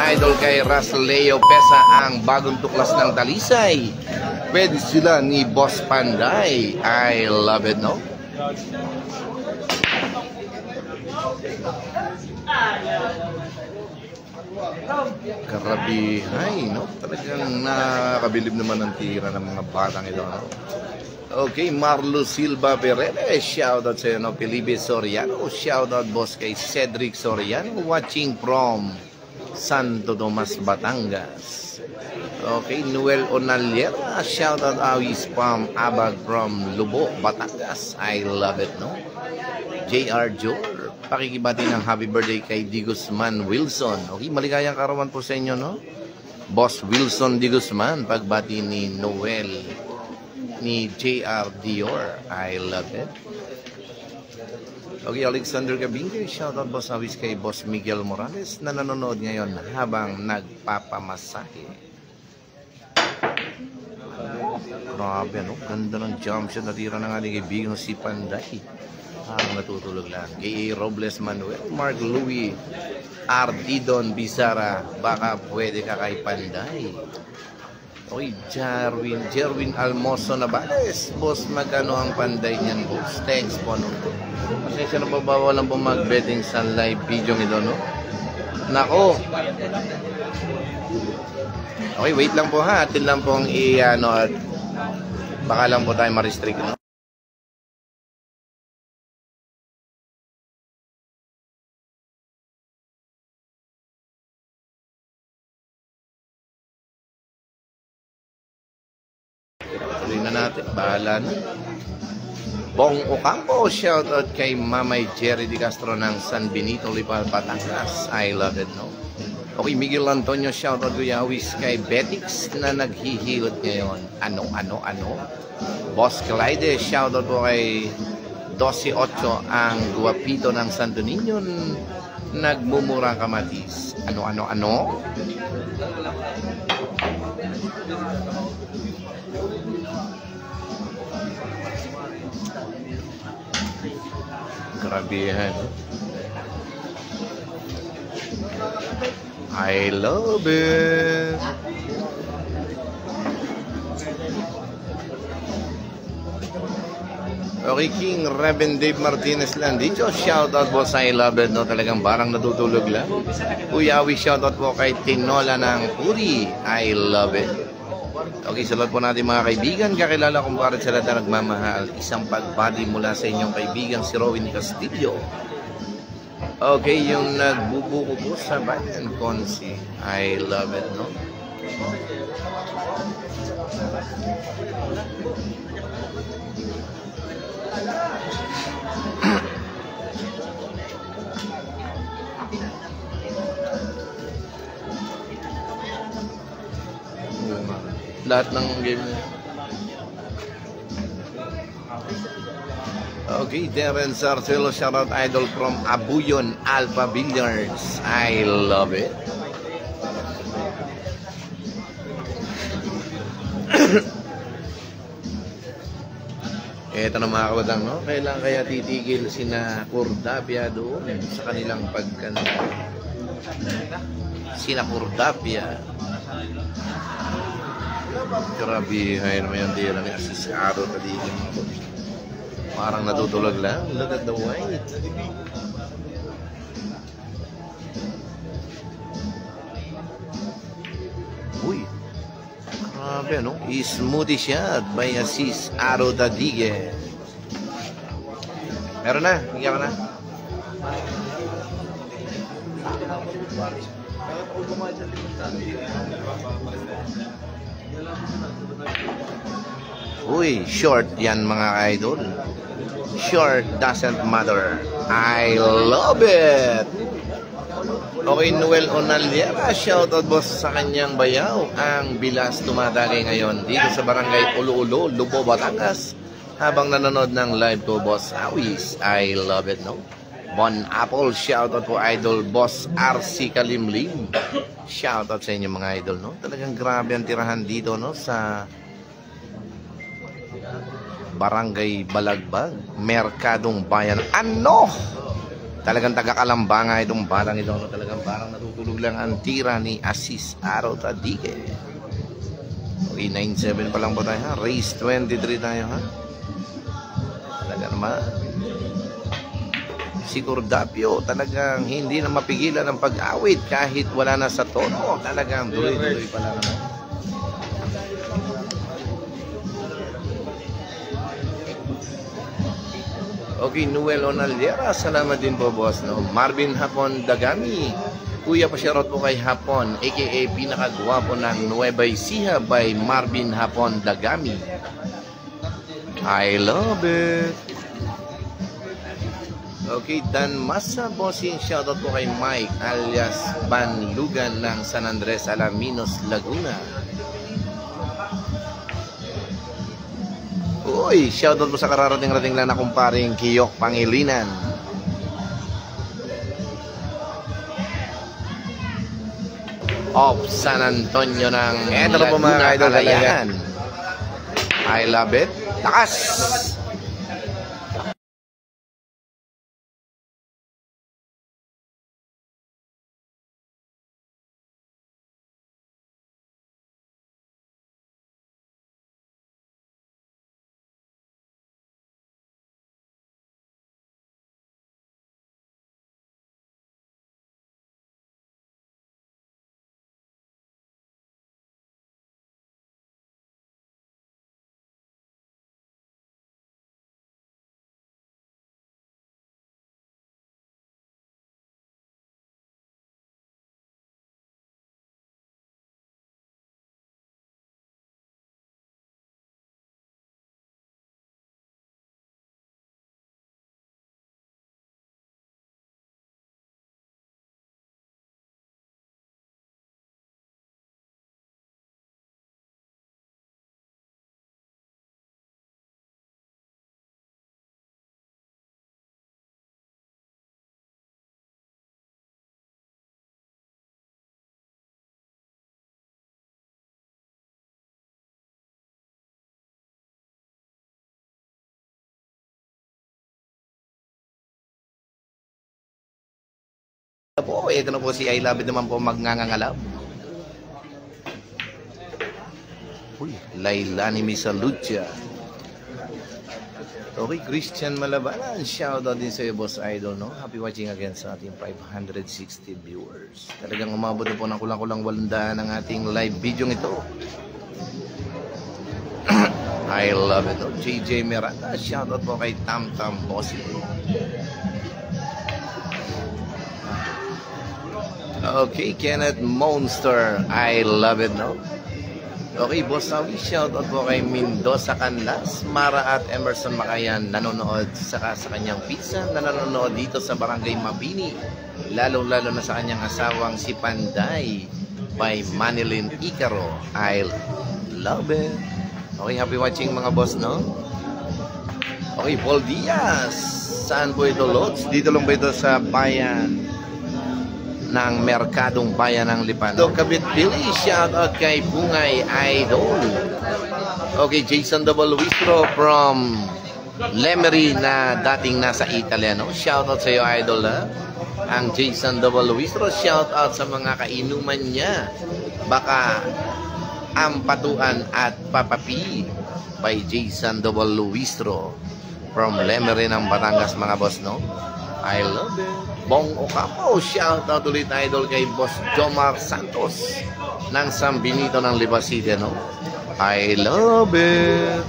idol kay Rasleo Pesa ang bagong tuklas ng Talisay. Pwede sila ni Boss Panday. I love it, no? Karabihay, no? Talagang nakakabilib naman ang tira ng mga batang ito, no? Okay, Marlo Silva Perez, shoutout sa iyo, no? Felipe Soriano, shoutout boss kay Cedric Soriano, watching from Santo Tomas, Batangas. Okay, Noel Onaliera, shoutout awis from Abag from Lubo, Batangas. I love it, no? JR Jor, pakikibati ng happy birthday kay Di Guzman Wilson. Okay, maligayang karawan po sa inyo, no? Boss Wilson Di Guzman, pagbati ni Noel, ni JR Dior. I love it. Okay, Alexander Gabingue, shoutout boss awis kay Boss Miguel Morales na nanonood ngayon habang nagpapamasahe. Grabe, no? Ganda ng jump shot. Natira ng ating kaibigan si Panday. Natutulog lang. K.A. Robles Manuel, Mark Louie, Ardidon Bizarra, baka pwede ka kay Panday. Okay, Jerwin Almoso Navales, boss, magkano ang Panday niyan, boss? Thanks po, no? Pasensya na po ba, walang po mag-betting sa live video ito, no? Nako. Okay, wait lang po ha. Atin lang pong i-ano at baka lang po tayo ma-restrict, no? Tuloy na natin. Bahala na. Bong Ocampo, shoutout kay Mamay Jerry Di Castro ng San Benito, Lipal, Batangas. I love it, no? Okay, Miguel Antonio, shoutout Kuya Awis kay Betix na naghihilot ngayon. Ano? Boss Clyde, shoutout po kay 12-8 ang guwapito ng Santo Niño, nagmumurang kamatis. Ano? Grabihan. I love it. Okay, King Reven Dave Martinez lang dito. Shoutout po sa I love it, no? Talagang barang natutulog lang. Kuyawi, shoutout po kay Tinola ng Puri. I love it. Okay, salat po natin mga kaibigan. Kakilala kung bakit sila na nagmamahal. Isang pagbati mula sa inyong kaibigan si Rowin Castillo. Okay, yung nagbubuko po sa Bayan Consi. I love it, no? Lahat ng game. Okay, Terence Arcelo, shoutout idol from Abuyon, Alpha Billiards. I love it. Ito na mga kabatang, no? Kailan kaya titigil sina Cordapia doon sa kanilang pagkanta? Sina Cordapia. Grabe, hay naman yung tira ni Asis Aro taligin mo. Parang natutulog lang. Look at the white. Uy, grabe, no? Smoothie shot by Asis Aro Dadige. Meron na, bigyan ka na. Uy, short yan mga idol. Short doesn't matter. I love it. Okay, Noel Onaliera, shoutout boss sa kanyang bayaw. Ang bilas tumatagay ngayon dito sa barangay Ulu-Ulu, Lubo, Batangas. Habang nanonood ng live ko, boss Awis. I love it, no? Bon Apple, shoutout po idol boss RC Kalimlim. Shoutout sa inyo mga idol, no? Talagang grabe ang tirahan dito, no? Sa Barangay Balagbag, Merkadong Bayan. Ano? Talagang taga-Kalambanga itong batang ito, no? Talagang Parang natutulog lang ang tira ni Asis Aro Tadige. Okay, 9-7 pa lang po tayo ha. Race 23 tayo ha. Talaga naman. Si Cordapio talagang hindi na mapigilan ang pag-awit kahit wala na sa tono. Talagang tuloy-tuloy pa lang naman. Okay, Noel Onaldera, salamat din po boss. No? Marvin Hapon Dagami, Kuya Pasharot po kay Hapon, aka pinakagwapo ng Nueva Ecija by Marvin Hapon Dagami. I love it. Okay, Dan Masa Bossing, shoutout po kay Mike alias Banlugan ng San Andres, Alaminos, Laguna. Uy, shoutout po sa kararating-rating lang na kumparing Kiyok Pangilinan. Of San Antonio ng Laguna, Calayan. I love it. Lakas! Po, ito na po si I Love It naman po magngangalab. Lailani Misalucha. Okay, Christian Malabanan, shoutout din sa iyo, Boss Idol, no? Happy watching again sa ating 560 viewers. Talagang umabot na po ng kulang-kulang 800 ng ating live video ito. I love it, no? JJ Miranda, shoutout po kay Tam Tam Bossy. Okay, Kenneth Monster, I love it, no? Okay, Boss Sawi, shoutout po kay Mendoza Canlas, Mara at Emerson Makayan, nanonood saka sa kanyang pizza, na nanonood dito sa Barangay Mabini, lalo-lalo na sa kanyang asawang si Panday by Manilyn Icaro. I love it. Okay, happy watching mga boss, no? Okay, Paul Diaz, saan po ito, Lods? Dito lang ba ito sa bayan ng Merkadong Bayan ng Lipan? Kabit Billy, shoutout kay Bungay Idol. Okay, Jason Double Wistro from Lemery na dating nasa Italy, no? Shoutout sa iyo, Idol, ha? Ang Jason Double Wistro, shoutout sa mga kainuman niya. Baka Ampatuan at Papapi by Jason Double Wistro from Lemery ng Batangas, mga boss, no? I love it. Bong Ocampo, shoutout ulit, Idol, kay Boss Jomar Santos ng San Benito ng Lipa City, no? I love it.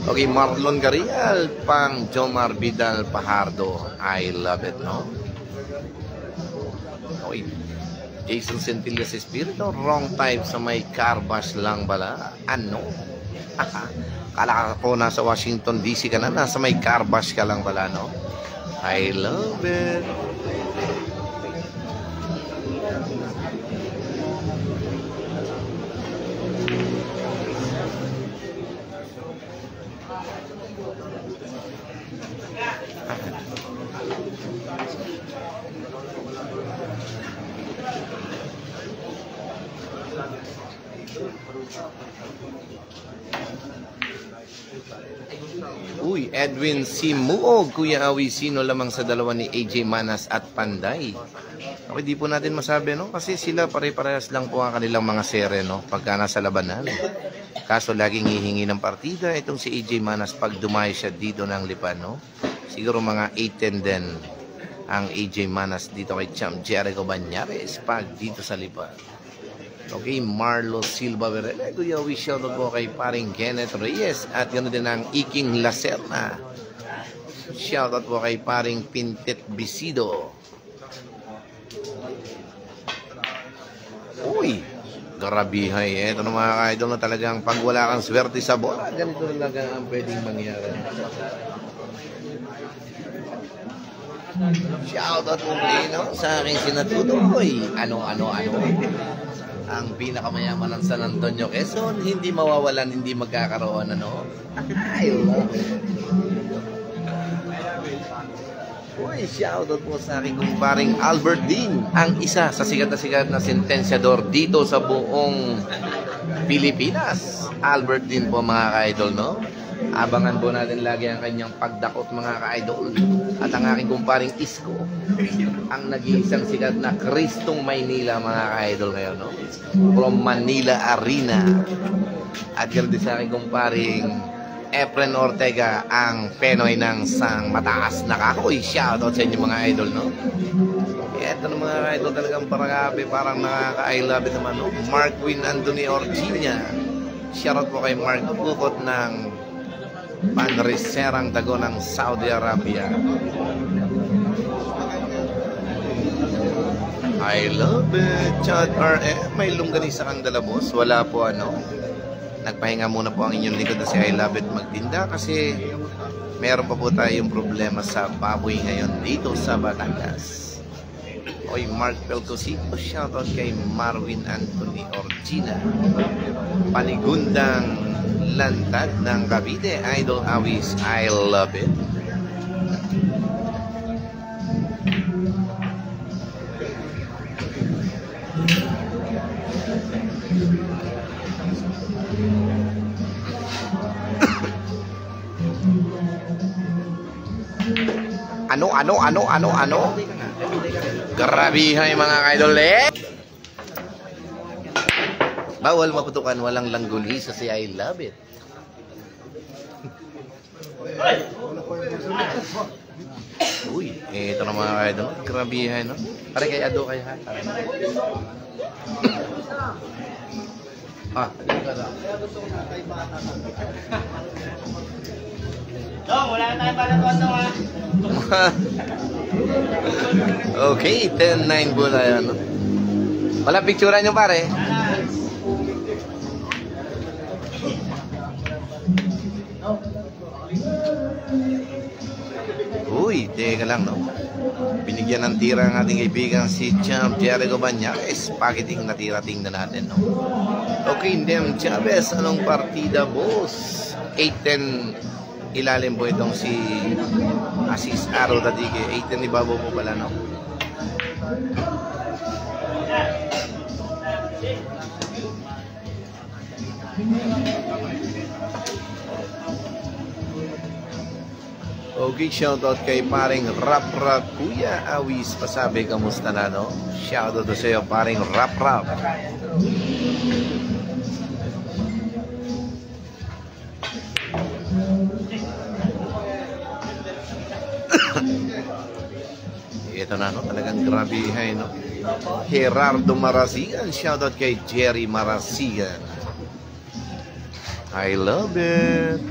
Okay, Marlon Garial, pang Jomar Vidal Pajardo. I love it, no? Okay, Jason Centillas Espiritu, wrong type sa may carbash lang bala. Ano? Kala ko nasa Washington DC ka na, nasa may carbash ka lang bala, no? I love it. Uy, Edwin Simuog, Kuya Awi, sino lamang sa dalawa ni AJ Manas at Panday? Okay, di po natin masabi, no? Kasi sila pare-parehas lang po ang kanilang mga sere, no? Pagka nasa labanan. Kaso laging hihingi ng partida itong si AJ Manas pag dumayo siya dito ng lipan, no? Siguro mga 8-10 din ang AJ Manas dito kay Champ Jericho Banyares pag dito sa lipan. Okay, Marlo Silva Verela, Kuya Awi, shoutout po kay paring Kenneth Reyes at ganoon din ang Iking Lacerna. Shoutout po kay paring Pintet Bisido. Uy, grabihay. Ito na mga ka-idol na talagang pag wala kang swerte sa bola, ganito talaga ang pwedeng mangyari. Shoutout po no, sa aking sinatutuloy. Ano. Ang pinakamayaman ng San Antonio, Quezon, hindi mawawalan, hindi magkakaroon, ano? I love it. Uy, shoutout po sa aking kumparing Albert Dean, ang isa sa sikat na sentensyador dito sa buong Pilipinas. Albert Dean po mga ka-idol, no? Abangan po natin lagi ang kanyang pagdakot mga ka-idol. At ang aking kumparing Isko, ang nag-iisang sikat na Kristong Maynila mga ka-idol ngayon, no? From Manila Arena. At ganoon din sa aking kumparing Efren Ortega, ang Penoy ng sang mataas na kahoy. Shoutout sa inyo mga idol, no? Ito na mga idol talagang parang nakaka-I love it naman, no? Markwin Anthony Orginia. Shoutout po kay Mark Bukot ng Panriserang Dago ng Saudi Arabia. I love it. Chad RM, may longganisa kang dala, boss? Wala po, ano? Nagpahinga muna po ang inyong likod na si I love it magtinda kasi meron pa po tayong problema sa baboy ngayon dito sa Batangas. Oy, Mark Pelcosito, shoutout kay Marwin Anthony Orgina. Panigundang Lantad ng Cavite, Idol Awis, I love it. Ano? Grabihay mga idol, eh! Bawal maputukan, walang langguli sa si I love it. Uy, ito na mga idol. Grabihay, no? Pare kay Ado kayo, ha? Dong, wala na tayo para tuwan, ha? Okay, 10-9 po tayo, no? Wala picturean nyo, pare. Uy, teka lang, no? Binigyan ng tira ang ating kaibigan si Champ Jericho Banyares. Pakiting natira, tingnan natin, no? Okay, Dem Chavez, anong partida, boss? 8-10 ilalim po itong si Asis Aro Dadige. 8-10 ibabaw po pala, no? Okay, shoutout kay paring Rap Kuya Awis. Pasabi, kamusta na, no? Shoutout to sa'yo, paring Rap. Ito na, no? Talagang grabihay, no? Gerardo Marasigan. Shoutout kay Jerry Marasigan. I love it.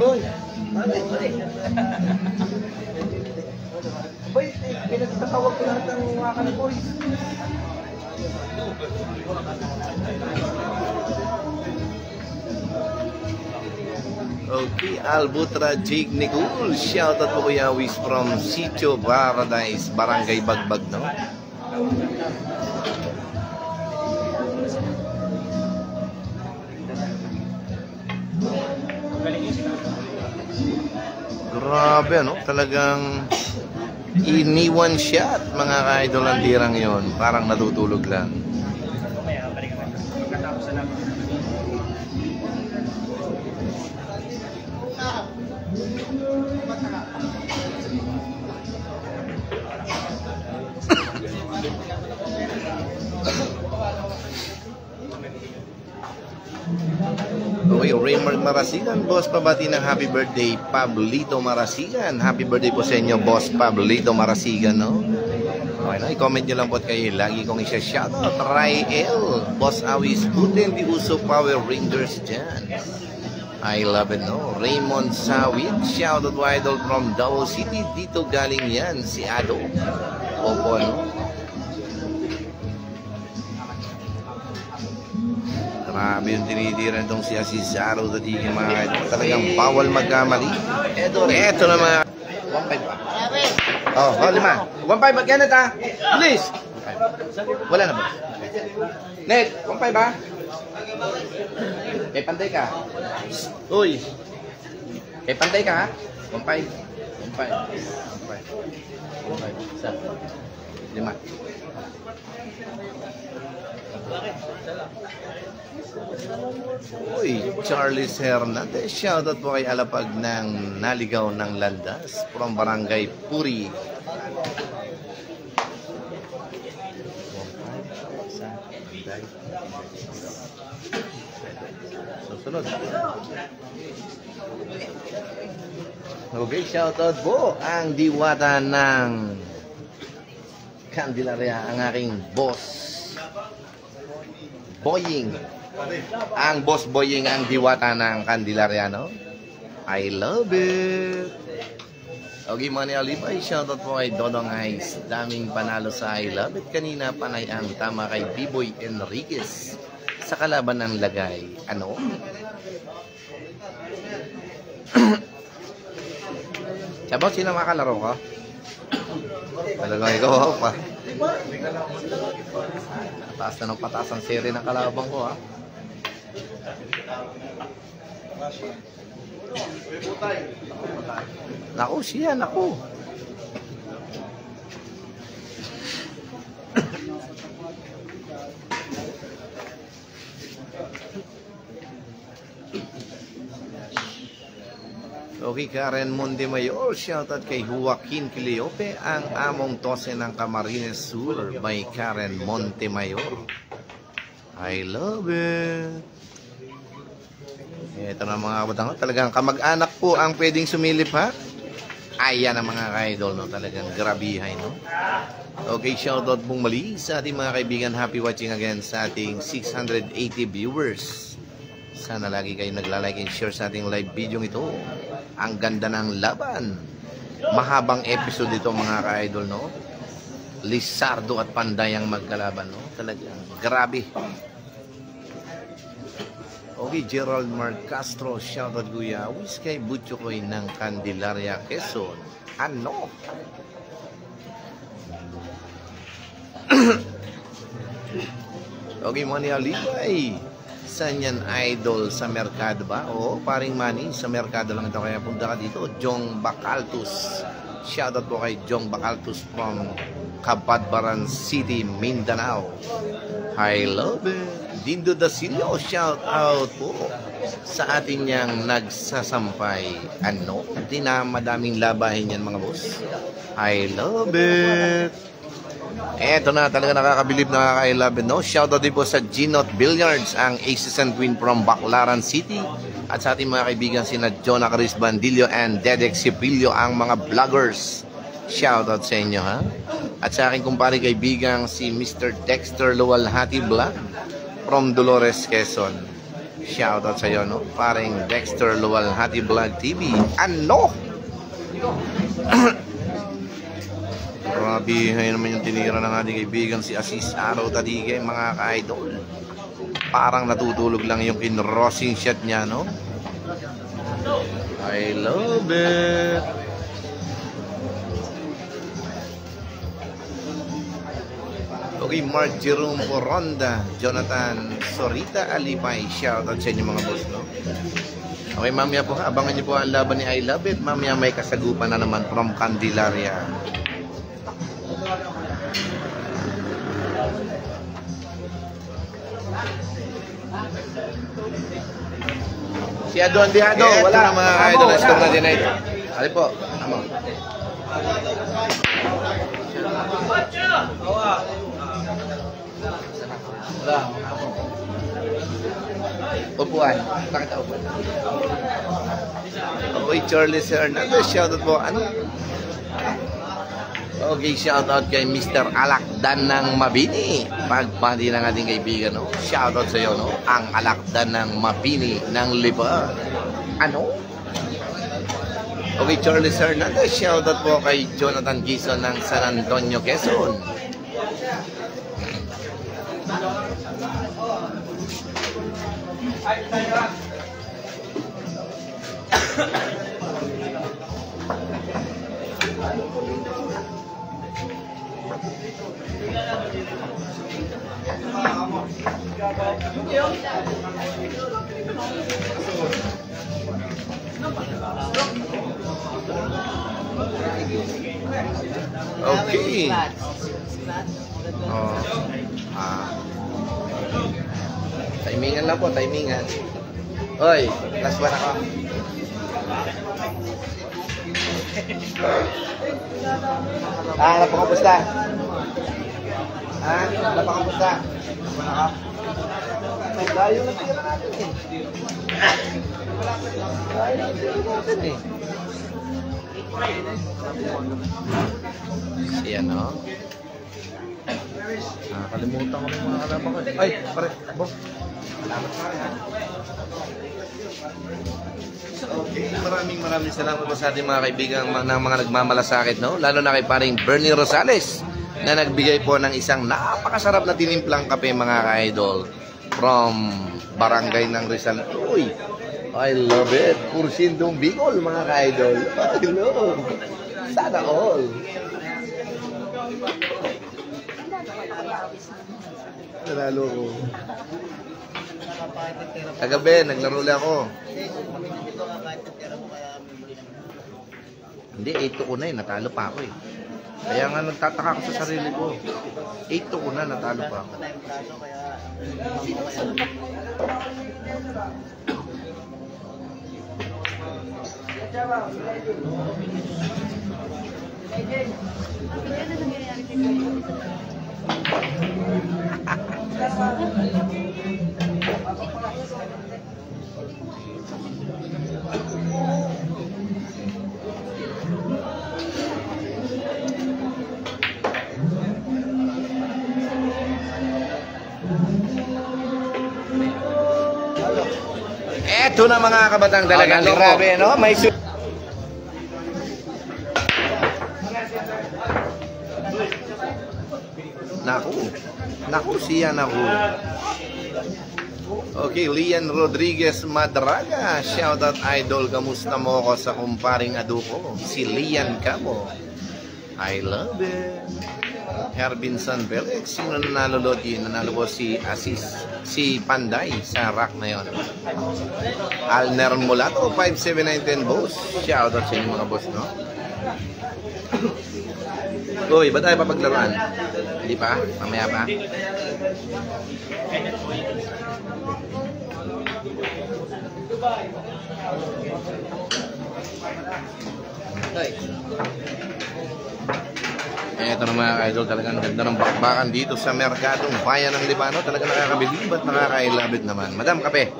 Boy, boy, pinagtatawag ko lahat ng mga kanaboy. Okay, Albutra Jake Nicole. Shoutout po Kuya Awis from Sitio Paradise, Barangay Bagbag, no? Grabe, ano? Talagang iniwan shot, mga ka-idol, ang tirang yon. Parang natutulog lang. Mamaya, balik naman. Pagkatapos na lang. Okay, Raymond Marasigan, boss, pabati ng happy birthday, Pablito Marasigan. Happy birthday po sa inyo, boss Pablito Marasigan, no? Okay na, i-comment nyo lang po kayo. Lagi kong isa-shoutout. Rael, Boss Awis, Uten, di uso Power Rangers dyan. I love it, no? Raymond Sawit, shoutout to idol from Davao City. Dito galing yan, si Ado. Opo, no? Grabe yung tinitira itong si Asizaro dati yung mga talagang bawal magkamali. Eto na mga 1.5 pa. Oh, 5. 1.5 magkano ta? Please. Wala na ba? Net, 1.5 ba? Eh, pantay ka. Uy. Eh, pantay ka ha? 1.5. 1.5. Isa. 5. Uy, Charles Hernandez, shoutout po kay Alapag ng Naligaw ng Landas from Barangay Puri. Susunod. Okay, shoutout po ang diwata ng Candelaria, ang aking boss Boying. Ang boss Boying ang diwata ng Candelaria, no? I love it. Okay, Manny Alibay, shoutout po kay Dodong Ice. Daming panalo sa I love it. Kanina panay ang tama kay B-Boy Enriquez sa kalaban ng lagay. Ano? Sabot, sino makalaro ka? Talagang ikaw pa. Pataas na ng pataas ang seri ng kalabang ko, ha? Naku, siya, naku. Okay, Karen Montemayor, shoutout kay Joaquin Cleope, ang among tose ng Camarines Sur by Karen Montemayor. I love it. Ito na mga kabatang, talagang kamag-anak po ang pwedeng sumilip, ha? Ayan ang mga ka-idol, no? Talagang grabihay, no? Okay, shoutout pong mali sa ating mga kaibigan. Happy watching again sa ating 680 viewers. Sana lagi kayo nagla-like and share sa ating live video ito. Ang ganda ng laban. Mahabang episode ito mga ka-idol, no? Lizardo at Panday ang magkalaban, no? Talagang grabe. Okay, Gerald Mark Castro, shoutout Guya. Wish kay Butchokoy ng Candelaria, Quezon. Ano? Okay, Manny Alibay. Saan yan, idol? Sa merkado ba? Oo, paring Manny, sa merkado lang ito. Kaya punta ka dito. Jong Bacaltus. Shoutout po kay Jong Bacaltus from Cabadbaran City, Mindanao. I love it. Dindo Dasilio, shout out po sa atin niyang nagsasampay. Ano? Hindi na madaming labahin yan mga boss. I love it. Eto na, talaga nakakabilib na I love it, no? Shout out din po sa Ginot Billiards, ang Aces and Queen from Baclaran City. At sa ating mga kaibigan sina Jonah Chris Bandillo and Dedek Sipilio, ang mga vloggers. Shout out sa inyo, ha? At sa aking kumpare kaibigan si Mr. Dexter Luwalhati Vlog from Dolores, Quezon. Shout out sa iyo, no? Paring Dexter Luwalhati Vlog TV. Ano? Grabe, ngayon naman yung tinira ng ating kaibigan si Asis Araw Tadige, mga ka-idol. Parang natutulog lang yung in-rossing shot niya, no? I love it. Okay, Mark Jerome Poronda, Jonathan Sorita Alipay, shoutout sa inyo mga boss, no? Okay, mamaya po, abangan niyo po ang laban ni I Love It. Mamaya may kasagupan na naman from Candelaria. Si Adon Dihado, wala na mga idol na score na din na ito. Ali po, amo. Upuan. Bakit upuan? Okay, Charlie Hernandez, shoutout po. Ano? Okay, shoutout kay Mr. Alakdan ng Mabini. Pagpandi ng ating kaibigan, no? Shoutout sa iyo, no? Ang Alakdan ng Mabini ng Lipa. Ano? Okay, Charlie Hernandez, shoutout po kay Jonathan Gison ng San Antonio, Quezon. Okay. Timingan lang po, timingan. Oy, last one ako. Napakamusta? Napakamusta? Layo na tira natin eh. Layo na tira natin eh. Siya, no? Kalimutan ko ng mga kalaban ko. Ay, pare, takbo. Salamat pare, ha? Okay, maraming salamat po sa ating mga kaibigan ng mga nagmamalasakit, no? Lalo na kay paring Bernie Rosales na nagbigay po ng isang napakasarap na tinimplang kape, mga ka-idol, from barangay ng Rizal. Uy, I love it. Pursindong Bicol, mga ka-idol. I love. Sana all. Nanalo ko. Kagabi, naglaro lang ako. Hindi, 8-2 ko na eh. Natalo pa ako eh. Kaya nga nagtataka ko sa sarili ko. 8-2 ko na, natalo pa ako. Eto na mga kabatang dalaga. Grabe, no? May Naku, siya naku. Okay, Lian Rodriguez Madraga. Shoutout idol, kamusta mo ako sa kumparing aduko? Si Lian Cabo. I love it. Herbin San Felix. Sino nanalo Lodi? Nanalo po si Asis. Si Panday sa rack na yon. Alner Mulato, 57910 boss. Shoutout sa inyo mga boss, no? Uy, ba tayo papaglaruan? Hindi pa? Mamaya pa? Eto na mga idol, talagang ganda ng bakbakan dito sa Merkadong Bayan ng Libano. Talagang nakakabilib at nakakailabit naman. Madam, kape.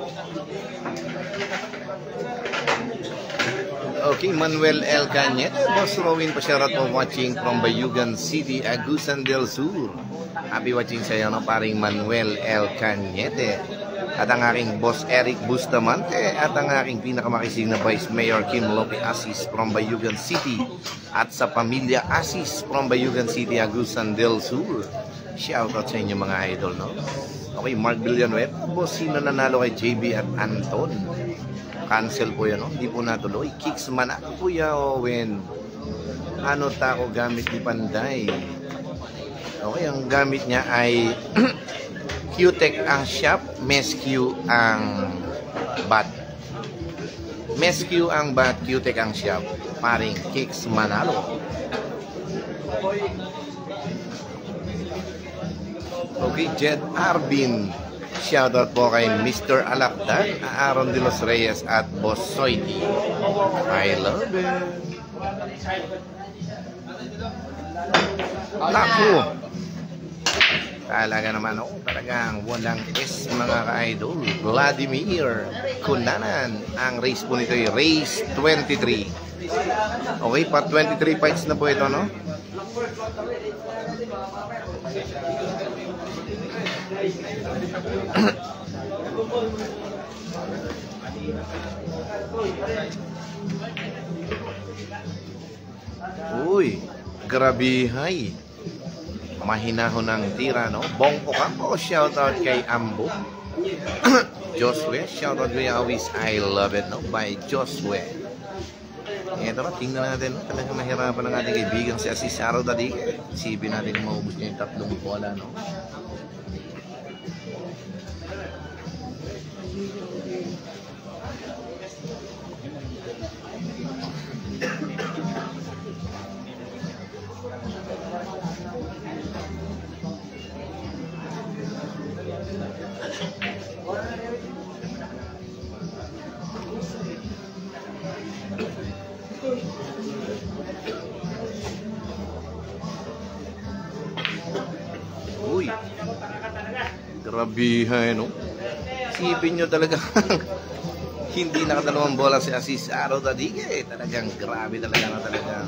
Okay, Manuel L. Cañete. Boss Rowin, pa-shoutout po watching from Bayugan City, Agusan del Sur. Happy watching sa iyo, no? Paring Manuel L. Cañete. At ang aking boss Eric Bustamante. At ang aking pinakamakisig na Vice Mayor Kim Lope Asis from Bayugan City. At sa pamilya Asis from Bayugan City, Agusan del Sur. Shoutout sa inyo mga idol, no? Okay, Mark Villanueva. Boss, sino nanalo kay JB at Anton? Cancel po yan, no? Hindi po natuloy. Kicks man ako, Kuya Owen. Ano tako gamit ni Panday? Okay, ang gamit niya ay Q-Tech ang shop, Mesq ang bat. Mesq ang bat, Q-Tech ang shop. Paring Kicks Manalo. Okay, Jed Arbin. Shoutout po kay Mr. Alakdan, Aaron de los Reyes at Boss Soiti. I love it. Naku! Talaga naman, talagang walang S mga ka-idol. Vladimir Kunanan. Ang race po nito ay race 23. Okay, pa 23 fights na po ito, no? Uy, grabihay. Mahinahon ng tira, no? Bongko Campo, shoutout kay Ambo. Josue, shoutout kay Always I Love It, no? By Josue. Ito na, tingnan natin, no? Talagang mahirapan ng ating kaibigan si Asisaro Dadi. Isipin natin kung maubos niya yung 3 bola, no? Uy, grabihan, no? Sipin nyo talaga hindi nakadalawang bola si Asisaro Dadigue. Talagang grabe talaga na talagang.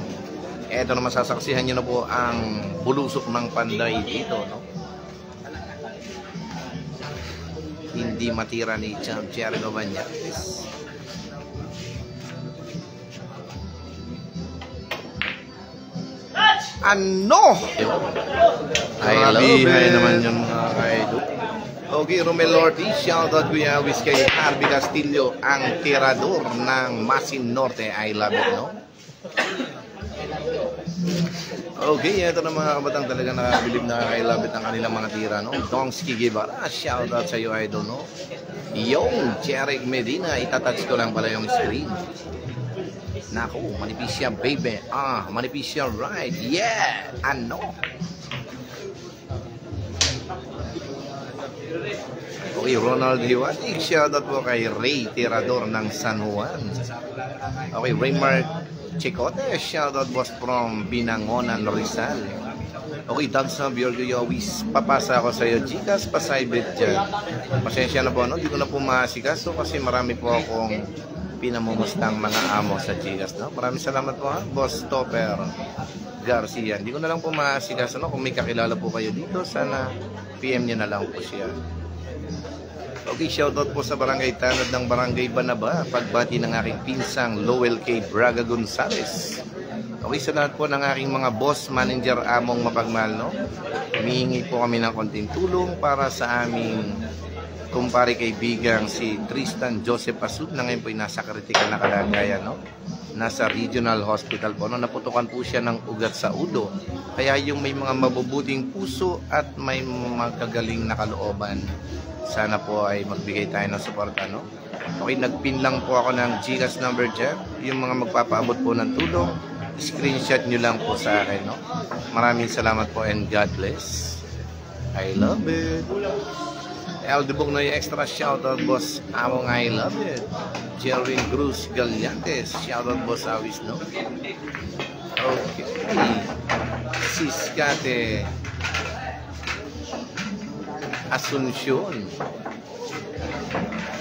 Eto na, masasaksihan nyo na po ang bulusok ng Panday dito, no? Hindi matira ni Champ Jericho Banyates. Ano? I love it. Naman yun mga ka-idol. Okay, Romel Ortiz, shoutout Kuya Wiz kay Harvey Castillo, ang tirador ng Masin Norte. I love it, no? Okay, ito na mga kabatang talaga nakabilib na I love it ang kanilang mga tira, no? Dongski Guevara, shoutout sa iyo, idol, no? Yung Jeric Medina, itatouch ko lang pala yung screen. Naku, manipis siya, baby. Manipis siya, right? Yeah! Ano? Okay, Ronald Hiwatig, shoutout po kay Ray Tirador ng San Juan. Okay, Raymark Chicote, shoutout boss from Binangonan, Rizal. Okay, Dogs na Bjorgo Yowis, papasa ako sa iyo, Gcash, pasaybit dyan. Pasensya na po, no? Di ko na po maasikaso kasi marami po akong pinamumustang mga amo sa Gcash, no? Maraming salamat po, ha? Boss Topper Garcia. Hindi ko na lang po maasikaso, no? Kung may kakilala po kayo dito, sana PM nyo na lang po siya. Okay, shoutout po sa Barangay Tanod ng Barangay Banaba. Pagbati ng aking pinsang Lowell K. Braga Gonzales. Okay, sa lahat po ng aking mga boss, manager, among mapagmahal, no? Humihingi po kami ng konting tulong para sa aming kumpare kaibigang si Tristan Joseph Asud na ngayon po ay nasa kritikal na kalagayan, no? Nasa regional hospital po, no? Naputukan po siya ng ugat sa ulo. Kaya yung may mga mabubuting puso at may magagaling na kalooban, sana po ay magbigay tayo ng suporta, no? Okay, nagpin lang po ako ng Gcash number dyan. Yung mga magpapaabot po ng tulong, screenshot nyo lang po sa akin, no? Maraming salamat po and God bless. I love it. Eldebog na yung extra shoutout, boss Among, I love it. Jerwin Cruz Gallantes, shoutout boss Awis, no? Okay, Siskate Asuncion,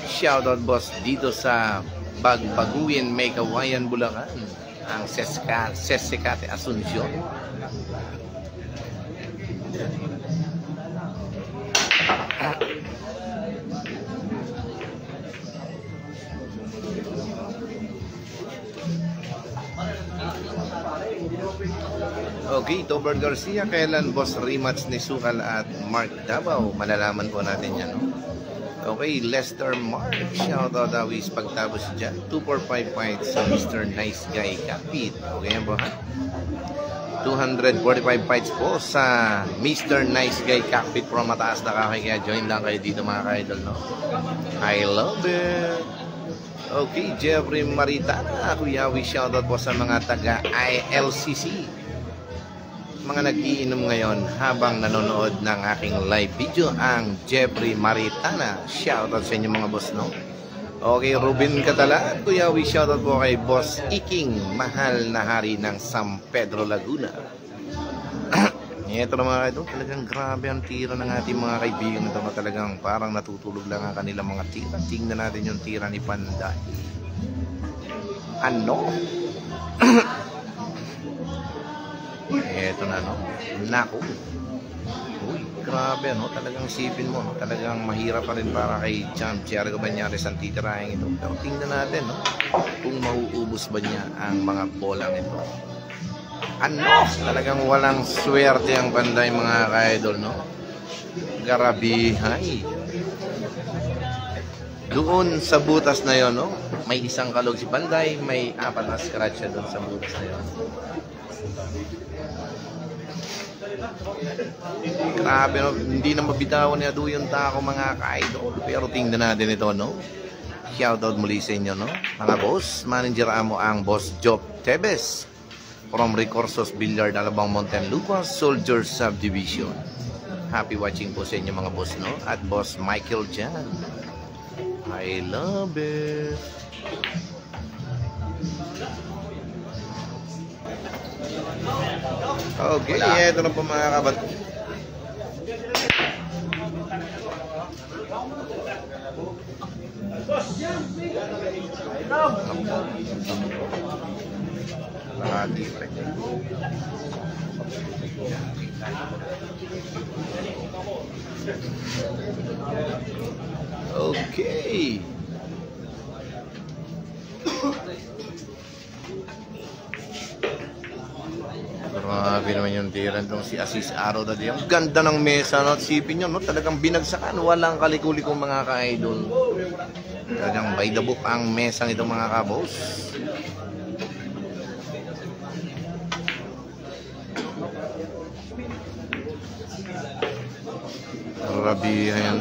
shoutout boss dito sa Bagbaguin, Maykawayan, Bulacan, ang Siskate Asuncion. Okay, Tober Garcia, kailan boss rematch ni Sukal at Mark Davao? Malalaman po natin yan, no? Okay, Lester Mark. Shoutout Awis pagtapos dyan. 245 points sa Mr. Nice Guy Kapit. Okay yan po ha? 245 fights po sa Mr. Nice Guy Cockpit from mataas na kakay. Kaya join lang kayo dito mga ka-idol, no? I love it. Okay, Jeffrey Maritana. Kuya, we shoutout po sa mga taga ILCC. Mga nag-iinom ngayon habang nanonood ng aking live video ang Jeffrey Maritana. Shoutout sa inyo mga boss, no? Okay, Ruben Catalan, Kuya, we shoutout po kay Boss Iking, mahal na hari ng San Pedro, Laguna. Ito na mga kaidol, talagang grabe ang tira ng ating mga kaibigan ito na talagang parang natutulog lang ang kanilang mga tira. Tingnan natin yung tira ni Panday. Ano? Ito na, no? Naku. Uy, grabe, no? Talagang sipin mo, no? Talagang mahirap pa rin para kay Champ Cherry Cabanyares ang titirahin ito. Pero tingnan natin, no? Kung mauubos ba niya ang mga bolang ito. Ano? Talagang walang swerte ang Panday mga ka-idol, no? Garabihay. Doon sa butas na yon, no? May isang kalog si Panday, may 4 na scratch siya doon sa butas na yon. Grabe, no? Hindi na mabitawan niya doon yung tako mga ka-idol. Pero tingnan natin ito, no? Shoutout muli sa inyo, no? Mga boss, manager amo ang Boss Job Tebes from Recursos Billiard, Alabang Montelupa, Soldier Subdivision. Happy watching po sa inyo mga boss, no? At Boss Michael Jan. I love it. Okay, ito na po mga kabat. Lagi pa. Okay. Grabe naman yung tiran itong si Asis Araw dati. Ang ganda ng mesa, no? Sipin nyo, no? Talagang binagsakan. Walang kalikulikong mga ka-idol. Talagang by the book ang mesang itong mga kabos. Grabe yan.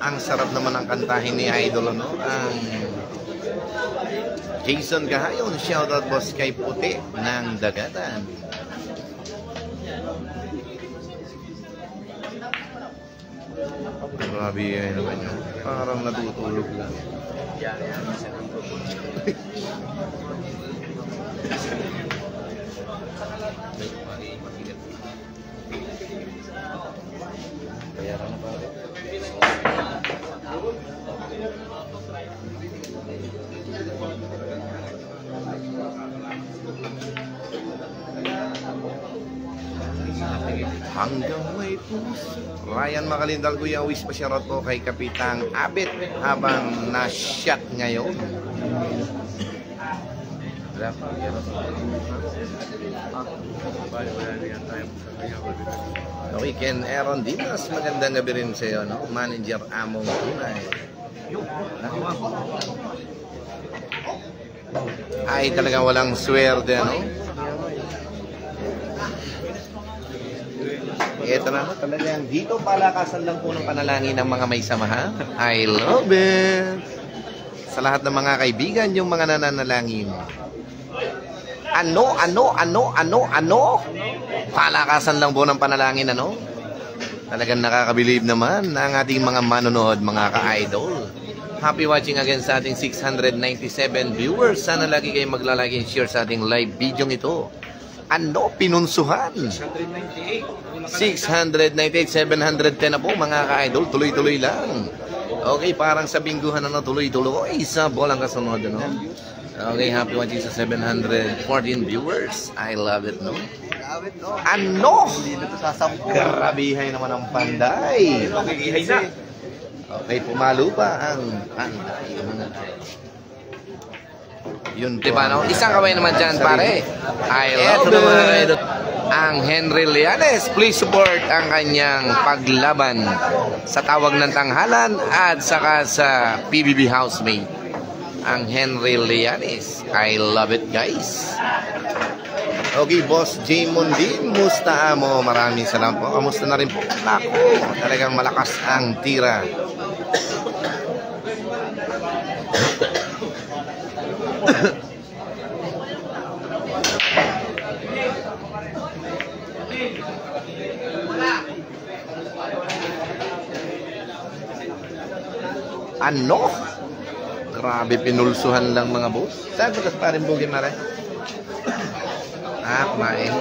Ang sarap naman ang kantahin ni Idol, no? Ang Jason Gahayon, shoutout boss kay Puti ng Dagatan. Grabe yan naman yun. Parang natutulog lang. Bayaran na ba? Hanggang may puso. Ryan Makalindal, Kuya Uwis, pasyarot po kay Kapitang Abit habang na-shot ngayon. Okay, Ken Aaron Dimas, magandang gabi rin sa iyo, no? Manager Among Tunay. Ay, talagang walang swerte, no? Ito na, talagang dito palakasan lang po ng panalangin ng mga may samahan. I love it. Sa lahat ng mga kaibigan, yung mga nananalangin. Ano? Palakasan lang po ng panalangin, ano? Talagang nakakabilib naman ang ating mga manonood, mga ka-idol. Happy watching again sa ating 697 viewers. Sana lagi kayong maglalagi and share sa ating live video ito. Ano? Pinunsuhan? 698, 710 na po mga ka-idol. Tuloy-tuloy lang. Okay, parang sa bingguhan na tuloy-tuloy. Isa bolang kasunod, no? Okay, happy watching sa 714 viewers. I love it, no? Ano? Karabihay naman ang Panday. Okay, pumalo pa ang Panday. Yun po. Diba, no? Isang kaway naman dyan, pare. I love it. Ang Henry Llanes, please support ang kanyang paglaban sa tawag ng tanghalan at saka sa PBB housemate. Ang Henry Llanes. I love it, guys. Okay, Boss J. Mondin, musta mo? Maraming salamat po. Kamusta na rin po? Naku, talagang malakas ang tira. Ano? Grabe, pinulsuhan lang mga boss. Saan ba tas parin bugin na rin? Kumain.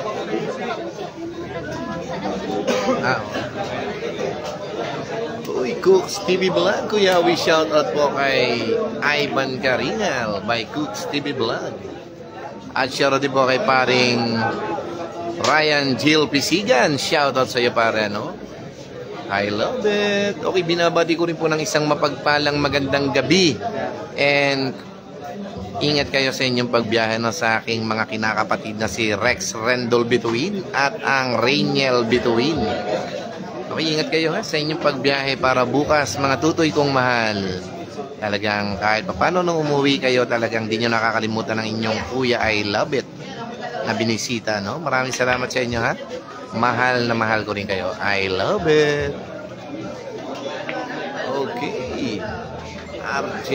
Uy, Cooks TV Vlog. Kuya, we shout out po kay Ivan Caringal by Cooks TV Vlog. At shout out din po kay paring Ryan Jill Pisigan. Shout out sa iyo, pare, no? I love it. Okay, binabati ko rin po ng isang mapagpalang magandang gabi. And ingat kayo sa inyong pagbiyahe, no, sa aking mga kinakapatid na si Rex Rendol Bituin at ang Rainiel Bituin. Okay, ingat kayo sa inyong pagbiyahe para bukas, mga tutoy kong mahal. Talagang kahit paano nung umuwi kayo, talagang di nyo nakakalimutan ng inyong kuya I love it na binisita, no? Maraming salamat sa inyo, ha? Mahal na mahal ko rin kayo. I love it. Okay. RJ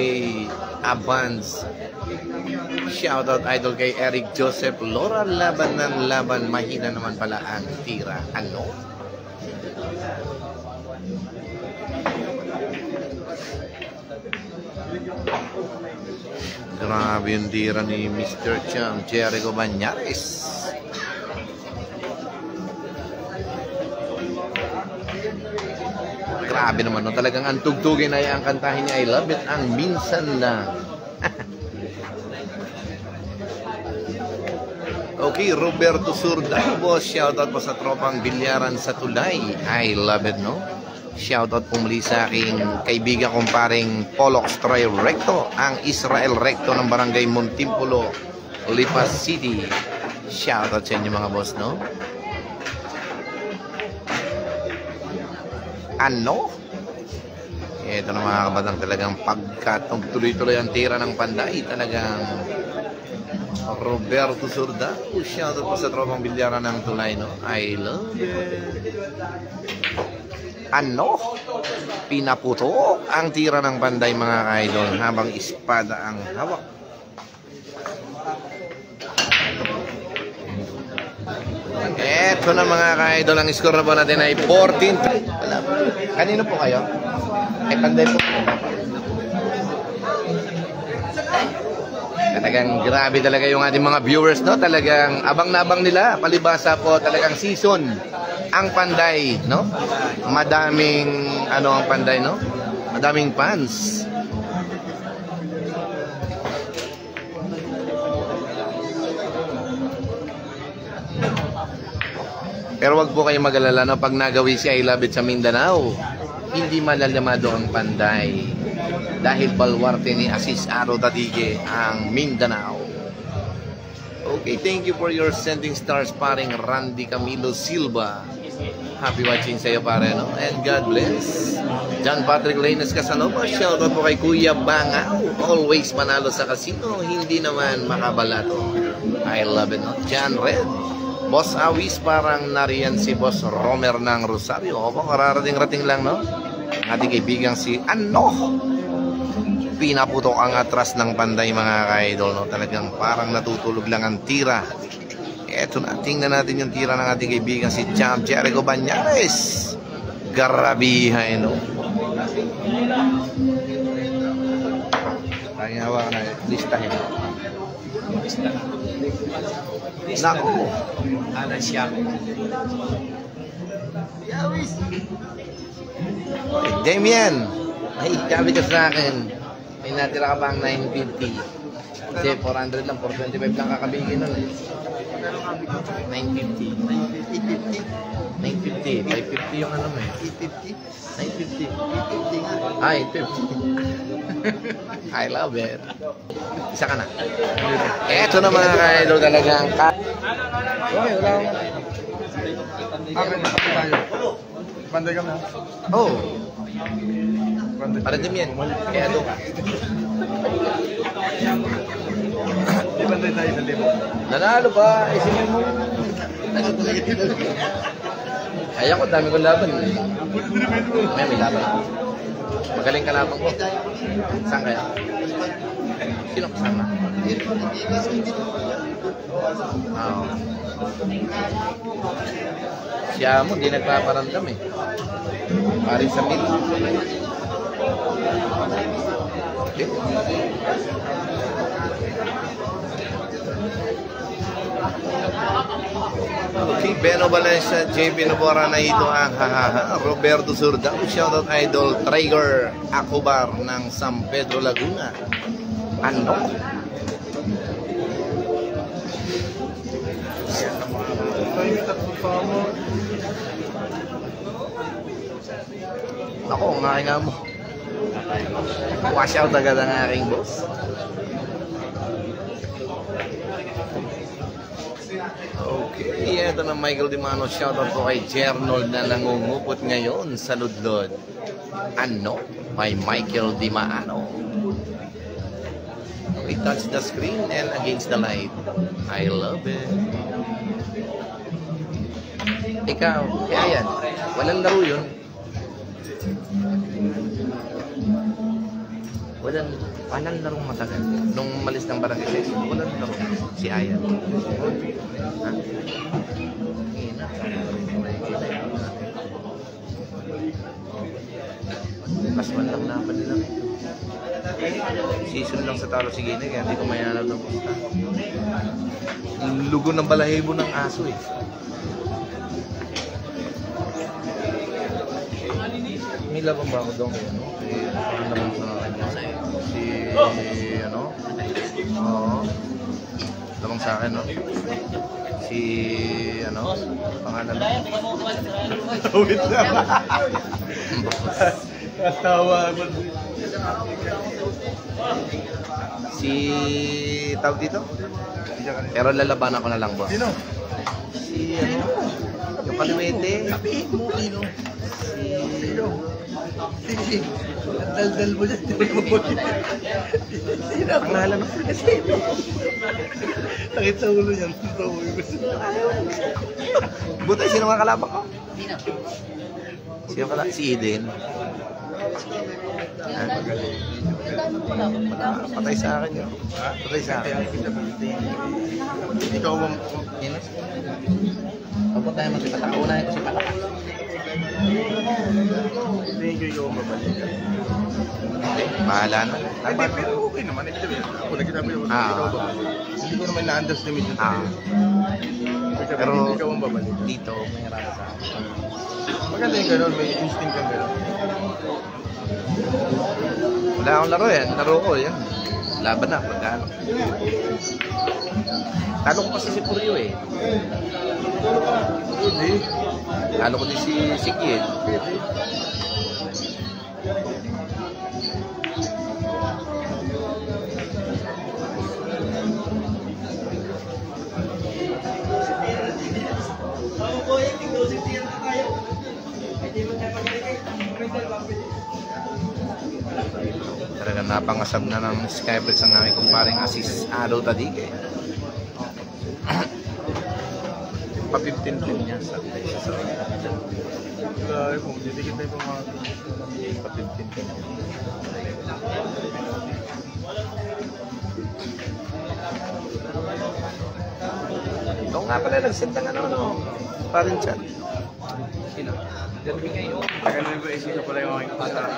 Abans. Shoutout idol kay Eric Joseph Lora. Laban ng laban. Mahina naman pala ang tira. Ano? Grabe yung tira ni Mr. Chang Jericho Banyares. Grabe naman, no? Talagang ang tugtugin ay ang kantahin niya I love it, ang minsan lang. Okay, Roberto Surda, boss, shoutout po sa tropang bilyaran sa Tulay. I love it, no? Shoutout po muli sa aking kaibigan kong paring Polox Troy Recto, ang Israel Recto ng Barangay Montimpulo, Lipas City. Shoutout sa inyo mga boss, no? Ano? Ito na mga kabatang, talagang pagkatong tuloy-tuloy ang tira ng Panday. Talagang Roberto Surda. Shoutout po sa tropang bilyaran ng Tulay, no? I love it. Ano? Pinaputok ang tira ng Panday mga idol habang espada ang hawak. Eto na mga ka-idol, ang score na po natin ay 14. Kanino po kayo? Ay, Panday po. Talagang grabe talaga yung ating mga viewers, no? Talagang abang na abang nila. Palibasa po talagang season ang Panday, no? Madaming, ang Panday, no? Madaming fans. Pero wag po kayong mag-alala, no? Pag nagawi si I Love It sa Mindanao, hindi malalamado ang Panday. Dahil balwarte ni Asis Aro Tadige ang Mindanao. Okay, thank you for your sending stars, paring Randy Camilo Silva. Happy watching sa iyo, pare, no? And God bless. John Patrick Laines Casanova, shoutout po kay Kuya Bangao. Always manalo sa casino, hindi naman makabalato. I love it, no? John Red. Boss Awis, parang nariyan si Boss Romer ng Rosario. Opo, kararating-rating lang, no? Ating kaibigang si pinaputok ang atras ng Panday mga ka-idol, no? Talagang parang natutulog lang ang tira. Eto na, tingnan natin yung tira ng ating kaibigan si Champ Jericho Banyares. Garabihay, no? Tayong hawakan na listahin. Naku. Damien, ay, sabi ka sa akin, may natira ka pang 950. Kasi 400 lang, 425 lang kakabigin nun. 950. 950. 550 yung ano mo eh. 950. 850 nga. Ah, 850. I love it. Isa ka na. Eto na mga ka-idol talagang Okay, wala akong... Akin, nakapi tayo. Panday kami. oh, Panday. para din yan. Kaya doon ka. Di panday tayo sa limo. Nanalo ba? Isipin mo. Kaya ko, dami kong laban. May laban ako. Magaling ka laban ko. Saan kaya? Sino kasama? Oo. Siya mo, di nagpaparamdam eh. Paring sa mid. Okay. Okay, Beno Valencia, JP Nabora na ito ang hahaha. Roberto Surdao, shoutout idol, Trigger Acobar ng San Pedro Laguna. Ano? Tayo yung tatlo pa mo. Ako, ang aking amo. Wash out agad ang aking boss. Okay, ito na Michael Dimano. Shoutout po kay Jernold na nangungupot ngayon sa Ludlod. Ano? By Michael Dimano. Okay, touch the screen and against the light. I love it. Ikaw, kaya yan. Walang laro yun. Walang larong matagal. Nung malis ng barangay sex, walang laro. Si Ayan. Ha? Pasman lang laban nila. Season lang sa talo si Gine, kaya hindi ko mayanap ng pusta. Lugo ng balahibo ng aso eh. May laban ba ako doon? Ano? Ano naman sa kanya? Ano? Oo. Lamang sa akin, no? Ano? Pangalan mo? Wait lang. Katawa ako. Tawag dito? Pero lalabanan ko na lang, boss. Sino? Yung Kaluwete. Sabihin mo, sino? Sige. Ang daldal mo dyan. Sino? Ang ngalan mo? Sakit sa ulo yan. Buti, sino mga kalaban ko? Sino kalaban? Si Eden. Patay sa akin yun. Patay sa akin. Ikaw ang... Pagpunta tayo magkita, unahin ko si Palaka. Hindi ko ikaw ang babalik. Bahala na. Hindi, pero okay naman. Ako nagkitabi ako. Ikaw ang babalik. Hindi ko naman na-understand yung pero ikaw ang babalik. Dito, may harap sa akin. Maganda yung gano'n, may instinct kang gano'n. Wala akong laro yan. Laro ko yan. Laban na. Pagkano. Talo ko kasi si Puryo eh. Hindi. Talo ko din si Kiel. Talaga napangasab na ng Skybirds ang aking kumparing assist Ado Tadige. Pa-15 din niya sa Wala, kung didikit na yung mga... pa-15 din niya. Ito nga pala nag-send ng ano, parin chat. Sino? Taga na ba isip pala yung aking pasara?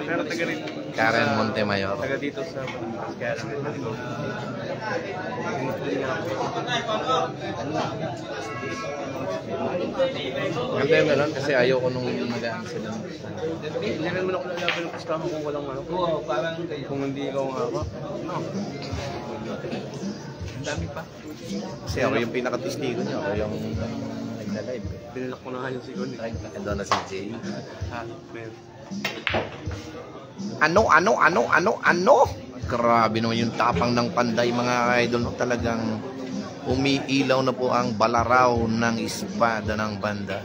Pero taga rin. Karen Montemayor. Taga dito sa Karen. Ganda yung gano'n kasi ayaw ko nung nagaan sila. Hindi naman ako lalaban ng kasama kung walang ano. Oo, parang kayo. Kung hindi ikaw ang hawak. No. Ang dami pa. Kasi ako yung pinaka-testigo niya. Ako yung nagla-live. Pinalak ko na nga yung sigon eh. Ito na si Jay. Ha? Meron. Ano? Grabe naman yung tapang ng Panday mga idol. No? Talagang umiilaw na po ang balaraw ng espada ng Panday.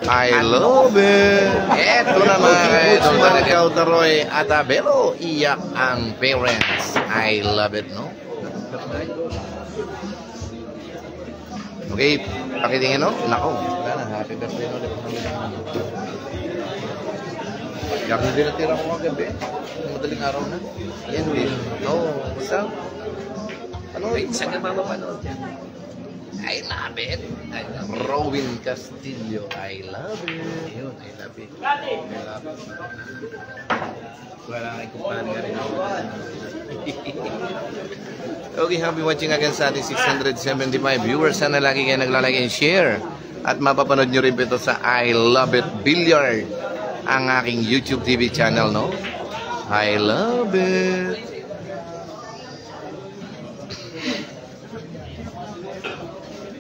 I love it! Eto na mga idol. Talagang Taroy at Abelo. Iyak ang parents. I love it, no? Okay, pakitingin, no? Nako. Happy birthday ulit. Yakin din natira ko kagabi. Madaling araw na. Yan din. Oo. Basta. Ano? Saan ka mapapanood yan? I love it. Rowin Castillo. I love it. Yun, I love it. Wala kang ikupahan ka rin ako. Okay, happy watching again sa ating 675 viewers. Sana lagi kayo naglalike and share. At mapapanood nyo rin ito sa I Love It Billiard, ang aking YouTube TV channel, no? I love it.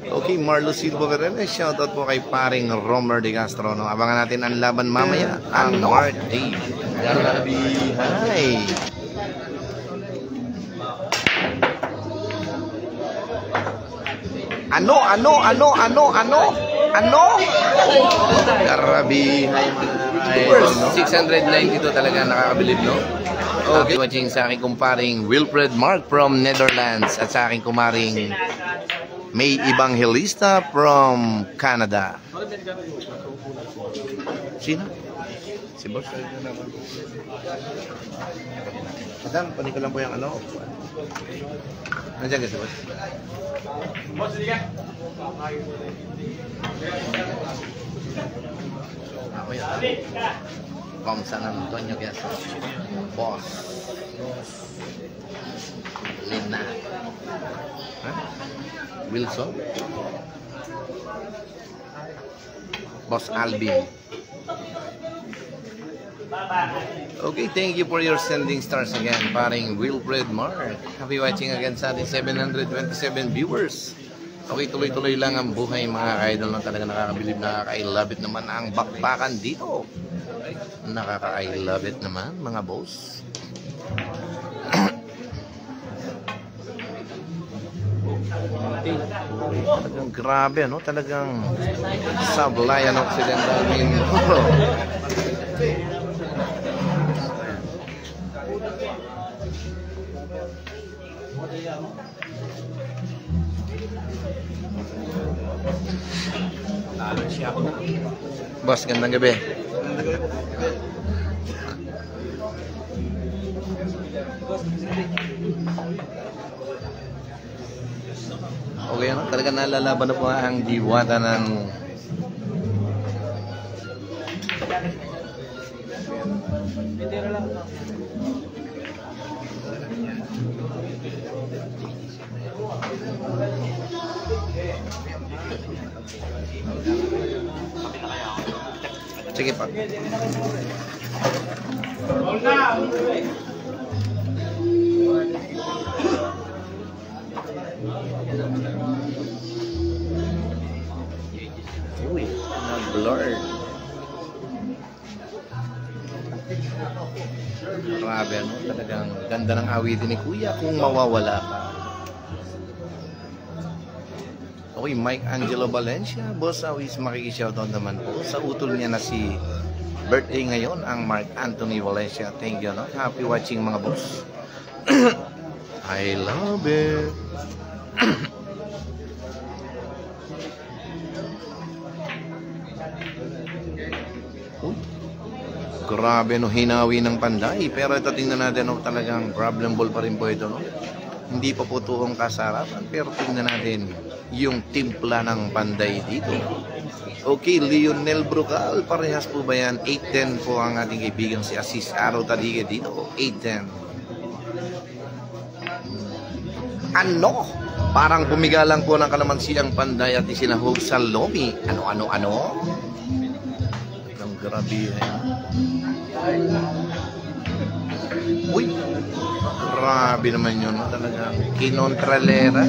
Okay, Marlo Silva Verenes, shoutout po kay paring Romer de Castro, no? Abangan natin ang laban mamaya, ang North Dave. Hi! Ano? Karabihay mga 692 talaga nakakabilib, no? Okay. Watching sa aking kumparing Wilfred Mark from Netherlands at sa aking kumaring May Evangelista from Canada. Sino? Si Boss. Madam, panik ko lang po yung ano. Nandiyan ka si Boss. Boss, hindi ka? Ako yun. From San Antonio, Quezon. Boss. Lina. Huh? Wilson. Boss Alvin. Okay, thank you for your sending stars again, paring Wilfred Mark. Happy watching again sa ating 727 viewers. Okay, tuloy-tuloy lang ang buhay mga idol na talaga nakakabilib, nakaka-I love it naman ang bakbakan dito. Nakaka-I love it naman mga boss. Talagang grabe, no? Talagang sablay ang Occidental Mindoro. Boss, gandang gabi. Okay, ano? Talaga nalalaban na po ang diwata ng sige pa. Uy, nag-blurred. Grabe, no? Talagang ganda ng awitin ni Kuya kung mawawala ka. Okay, Mike Angelo Valencia, boss, awis makikishoutout naman po sa utol niya na si birthday ngayon, ang Mark Anthony Valencia. Thank you, no? Happy watching mga boss. I love it. Uy, grabe, no? Hinawi ng Panday. Pero ito tingnan natin, no? Talagang problem ball pa rin po ito, no? Hindi pa po tuong kasarapan, pero tingnan natin yung timpla ng Panday dito. Okay, Lionel Brucal, parehas po ba yan? 8-10 po ang ating kaibigan si Asis Aro Tadige dito. 8-10. Ano? Parang pumiga lang po ng kalamansi ang panday at isinahog sa lomi. Ano? Ang grabe. Uy, grabe naman yun. Talaga, kinontralera.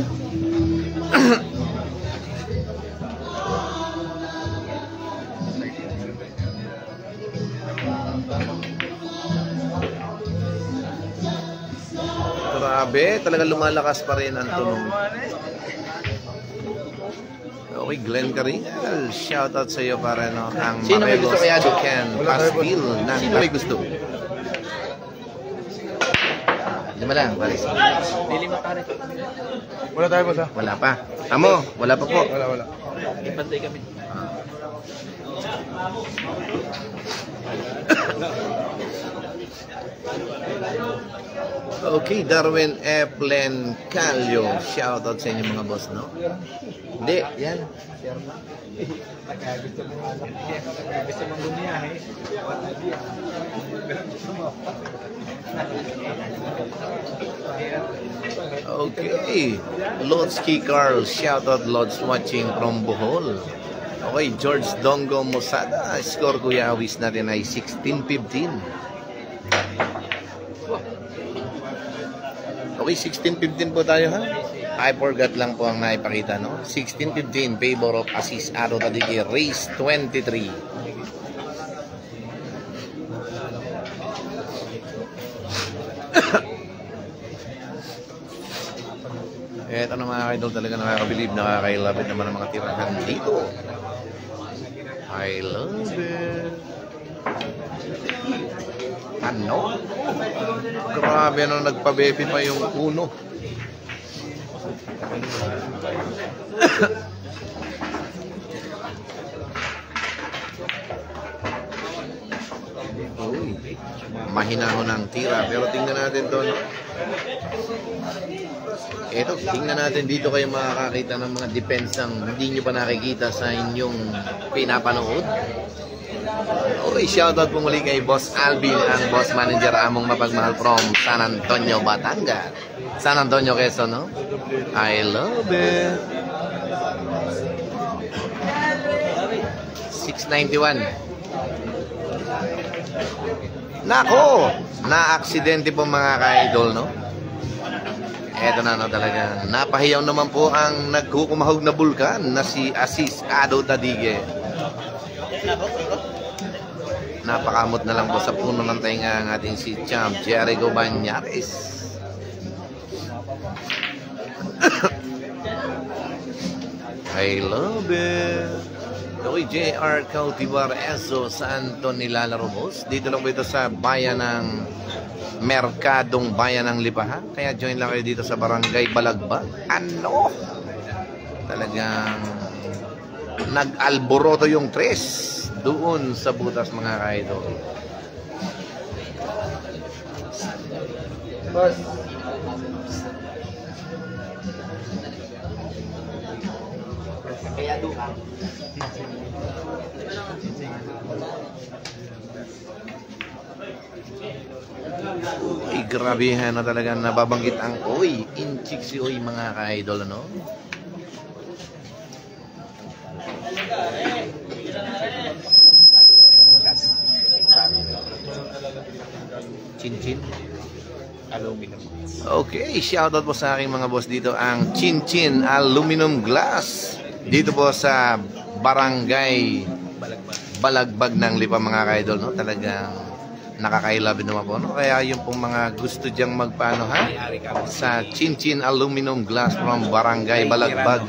Grabe, talaga lumalakas pa rin ang tunog. Okay, Glenn Caringal, shoutout sa iyo para no, ang Sino may gusto kaya doon? Chicken Wala tayo, Pastil ng Sino may gusto? Lima lang, pares. Lima pare. Wala tayo boss ha? Wala pa. Amo, wala pa po. Wala. Ipantay kami. Okay, Darwin Eplen Calio. Shoutout sa inyo mga boss, no? Hindi, yan. Gusto mong gumiyahe. Okay. Lodsky Carl. Shoutout Lods watching from Bohol. Okay, George Dongo Mosada. Score Kuya Awis natin ay 16-15. Okay, 16-15 po tayo ha. I forgot lang po ang naipakita, no? 16-15, favor of assist Ado Tadige, race 23. Eto na mga idol, talaga nakakabilib, nakakailabit naman ang mga tirahan dito. I love it. Ano? Grabe na nagpabepi pa yung uno. Mahinahon ang tira. Pero tingnan natin to, no? Eto, tingnan natin dito kayo makakakita ng mga depensang hindi nyo pa nakikita sa inyong pinapanood. Okay, shoutout po muli kay Boss Alvin, ang boss manager among mapagmahal from San Antonio, Batangas. San Antonio, Quezon, no? I love it. 691. Nako! Na-aksidente po mga ka-idol, no? Eto na, no, talaga. Napahiyaw naman po ang nagkukumahog na bulkan na si Asis Ado Tadige. Napakamot na lang po sa puno ng tainga ang ating si Champ Jericho Banyares. I love it. Okay, J.R. Cautivar Eso Santo nilalaro boss. Dito lang po ito sa bayan ng Merkadong Bayan ng Lipahan. Kaya join lang kayo dito sa Barangay Balagbag. Ano? Talagang nag-alboroto yung tres doon sa butas mga ka-idol. Boss. Kaya doon. Uy, grabe na talaga nababanggit ang oy, inchik si oy mga ka-idol, ano? Chin-chin. Aluminum. Okay, shoutout po sa aking mga boss dito ang Chin-chin Aluminum Glass. Dito po sa Barangay Balagbag ng Lipa mga ka-idol, no? Talagang nakakailabin naman po, no? Kaya yung pong mga gusto diyang magpaano ha sa Chin-chin Aluminum Glass from Barangay Balagbag,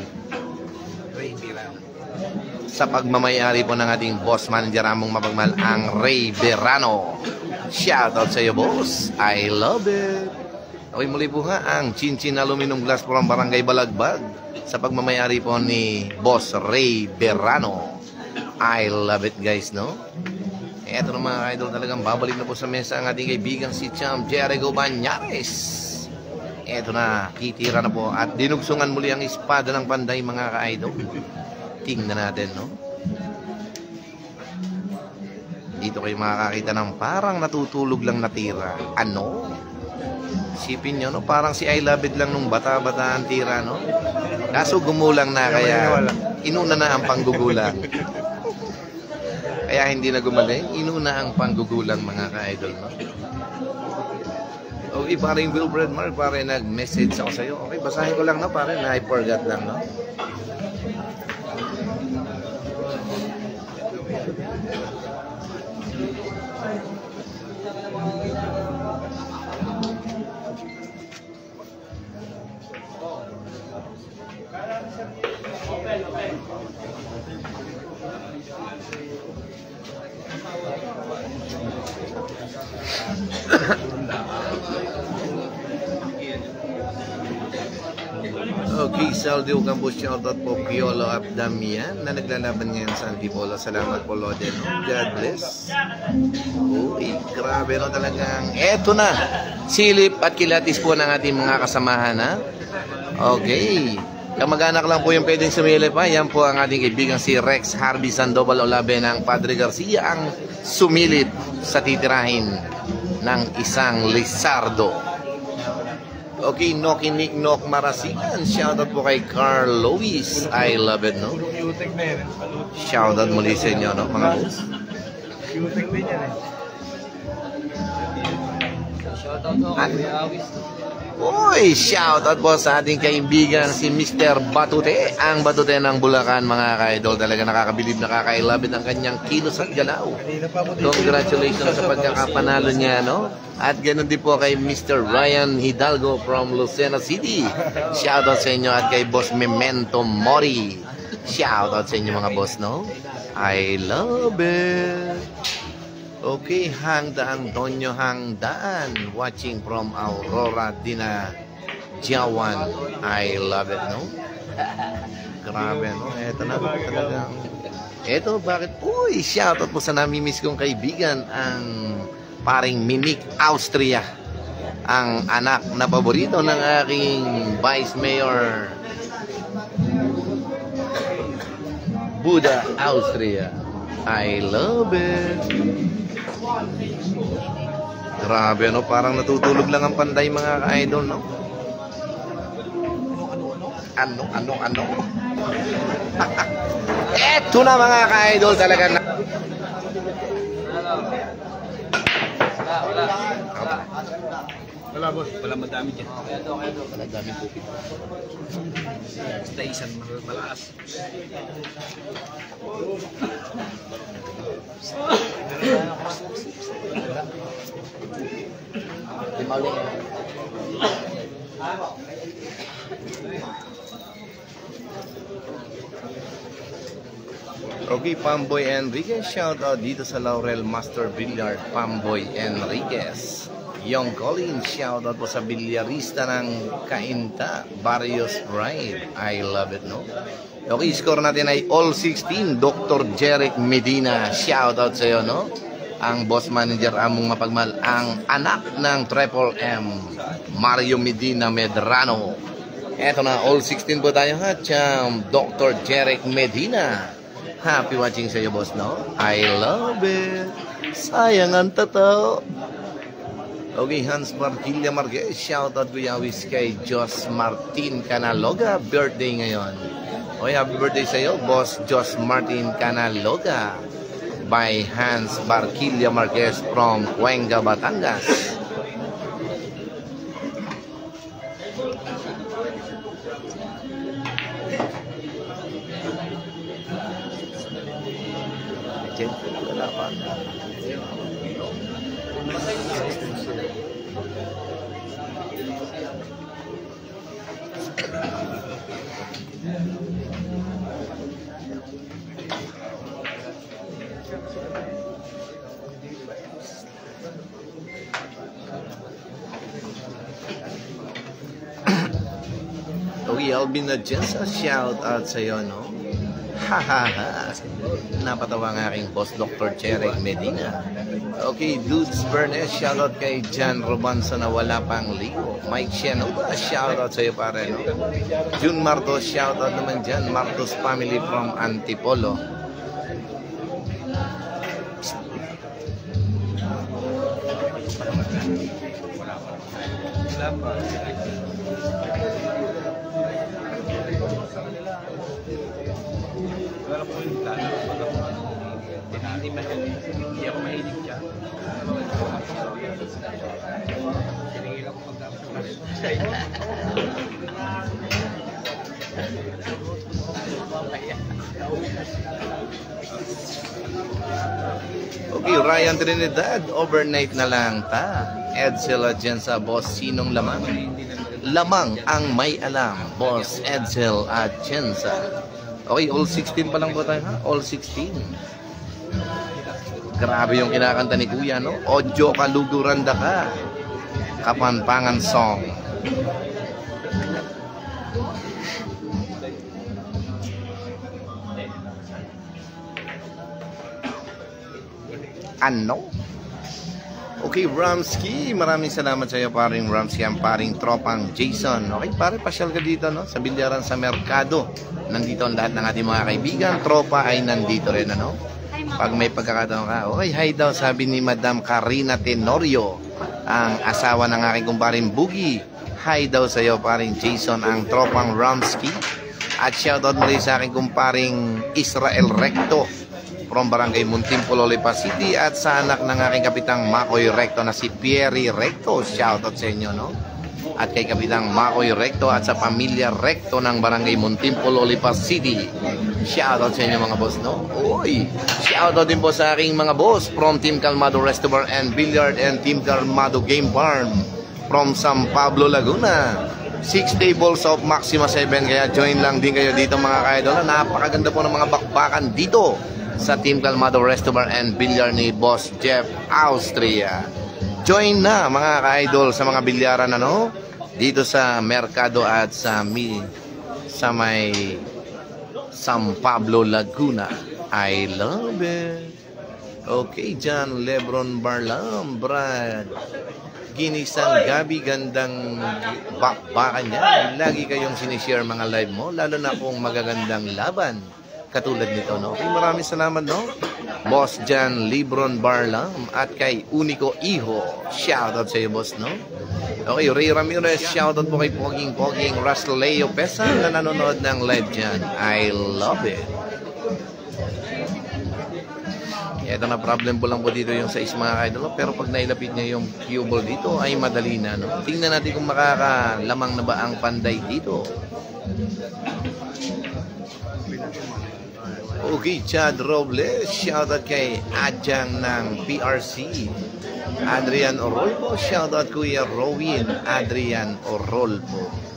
sa pagmamayari po ng ating boss manager among mapagmahal ang Ray Verano. Shoutout sa iyo boss, I love it. Okay, muli po ha ang Chin-chin Aluminum Glass from Barangay Balagbag sa pagmamayari po ni boss Ray Verano. I love it guys, no? Eto na mga idol, talagang babalik na po sa mesa ang ating kaibigan si Champ Jericho Banyares. Eto na, titira na po at dinugsungan muli ang espada ng panday mga ka-idol. Tingnan natin, no? Dito kayo makakakita ng parang natutulog lang na tira. Ano? Isipin nyo, no? Parang si I Love It lang nung bata-bata ang tira, no? Kaso gumulang na, kaya inuna na ang panggugulang. Kaya hindi na gumaling, inuna ang panggugulang, mga ka-idol, no? Okay, paring Wilbred Mark, pare nag-message ako sa'yo. Okay, basahin ko lang, no? Pare, na I forgot lang, no? Okay, Saldio Campos, shoutout po Piolo Abdamian na naglalaban ngayon sa Antipolo. Salamat po, Loden. God bless. Uy, grabe no talagang. Eto na, silip at kilatis po ng ating mga kasamahan, ha? Okay. Kamag-anak lang po yung pwedeng sumilip, ha? Yan po ang ating kaibigan si Rex Harvey Sandoval Olabe ng Padre Garcia ang sumilip sa titirahin ng isang Lizardo. Okay, Noki Nick Nok Marasigan. Shoutout po kay Carl Lois. I love it, no? Shoutout muli sa inyo, no, mga boss? Shooting din yan, eh. Shoutout po kay Awis. Uy, shoutout po sa ating kaibigan si Mr. Batute. Ang Batute ng Bulacan, mga ka-idol. Talaga nakakabilib, nakaka-ilabit ang kanyang kilos at galaw. Congratulations sa pagkakapanalo niya, no? At ganoon din po kay Mr. Ryan Hidalgo from Lucena City. Shoutout sa inyo at kay Boss Memento Mori. Shoutout sa inyo, mga boss, no? I love it. Okay, Hangda Antonio Hangdaan watching from Aurora Dina Jawan. I love it, no? Grabe, no? Eto na talagang. Eto, bakit? Uy, shoutout po sa namimiss kong kaibigan, ang paring Minik Austria. Ang anak na paborito ng aking Vice Mayor Buda Austria. I love it. Grabe, no? Parang natutulog lang ang panday, mga ka-idol, no? Ano? Eto na, mga ka-idol, talaga na. Wala, boss. Wala madami dyan. Wala daming kupit. Basta isang malakas. Okay, Pamboy Enriquez, shout out dito sa Laurel Master Billiard, Pamboy Enriquez. Young Collins, shout out po sa bilyarista ng Cainta, Barrios Pride. I love it, no? Okay, score natin ay all 16. Dr. Jeric Medina, shout out sa iyo, no? Ang boss manager among mapagmal, ang anak ng Triple M, Mario Medina Medrano. Eto na, all 16 po tayo, ha? Champ, Dr. Jeric Medina. Happy watching sa iyo, boss, no? I love it. Sayang ang totoo. Okay, Hans Marquilla Marquez, shoutout Kuya Wis kay Jos Martin Canaloga, birthday ngayon. Okay, happy birthday sa iyo, Boss Jos Martin Canaloga, by Hans Marquilla Marquez from Cuenca, Batangas. Okay, Alvin Nadjensa, shout out sa iyo, no? Hahaha. Napatawa ng aking boss, Dr. Jeric Medina. Okay, Dudes Bernes, shout out kay Jan Robanso na wala pang ligo. Mike Shianoda, shout out sa iyo, pare, no? June Martos, shout out naman dyan. Martos family from Antipolo. pa. Wala po yung plano. Hindi ako mahilig dyan. Tinigil ako pagkakasal. Okay, Ryan Trinidad, overnight na lang ta. Edsel Atienza, boss, sinong lamang? Lamang ang may alam, boss Edsel Atienza. Okay, all 16 pa lang po tayo, ha? All 16. Grabe yung kinakanta ni Kuya, no? Odyo kaluguranda ka. Kapanpangan song. Ano? Okay, Ramsky, maraming salamat sa iyo, paring Ramsky, ang paring tropang Jason. Okay, pare, pasyal ka dito, no? Sa Bilyaran sa Merkado. Nandito ang lahat ng ating mga kaibigan. Tropa ay nandito rin, ano? Pag may pagkakataon ka. Okay, hi daw, sabi ni Madam Karina Tenorio, ang asawa ng aking kumparing Boogie. Hi daw sa iyo, paring Jason, ang tropang Ramsky. At shoutout mo rin sa aking kumparing Israel Recto from Barangay Muntinpulo, Lipa City, at sa anak ng aking kapitang Makoy Recto na si Pierre Recto. Shoutout sa inyo, no? At kay kapitang Makoy Recto at sa pamilya Recto ng Barangay Muntinpulo, Lipa City. Shoutout sa inyo mga boss, no? Uy! Shoutout din po sa aking mga boss from Team Calmado Restaurant and Billiard and Team Calmado Game Farm from San Pablo, Laguna. 6 tables of Maxima 7, kaya join lang din kayo dito mga ka-idol. Napakaganda po ng mga bakbakan dito sa Team Calmado Restaurant and Billiard ni Boss Jeff Austria. Join na mga ka-idol sa mga bilyaran, ano? Dito sa Merkado at sa may San Pablo, Laguna. I love it. Okay, John Lebron Barlam, Brad Ginisang Gabi, gandang bakbakan niya. Lagi kayong sinishare mga live mo, lalo na kung magagandang laban katulad nito, no? Okay, maraming salamat, no? Boss John Lebron Barlam at kay Unico Iho. Shoutout sa iyo, boss, no? Okay, Ray Ramirez, shoutout po kay Poging Rasleo Pesa na nanonood ng live dyan. I love it. Ito na, problem po lang po dito yung size mga idol, pero pag nailapit niya yung cue ball dito ay madali na, no? Tingnan natin kung makakalamang na ba ang panday dito. Okay, Chad Robles, shoutout kay Adjang ng PRC. Adrian Orolpo, shoutout Kuya Rowin Adrian Orolpo.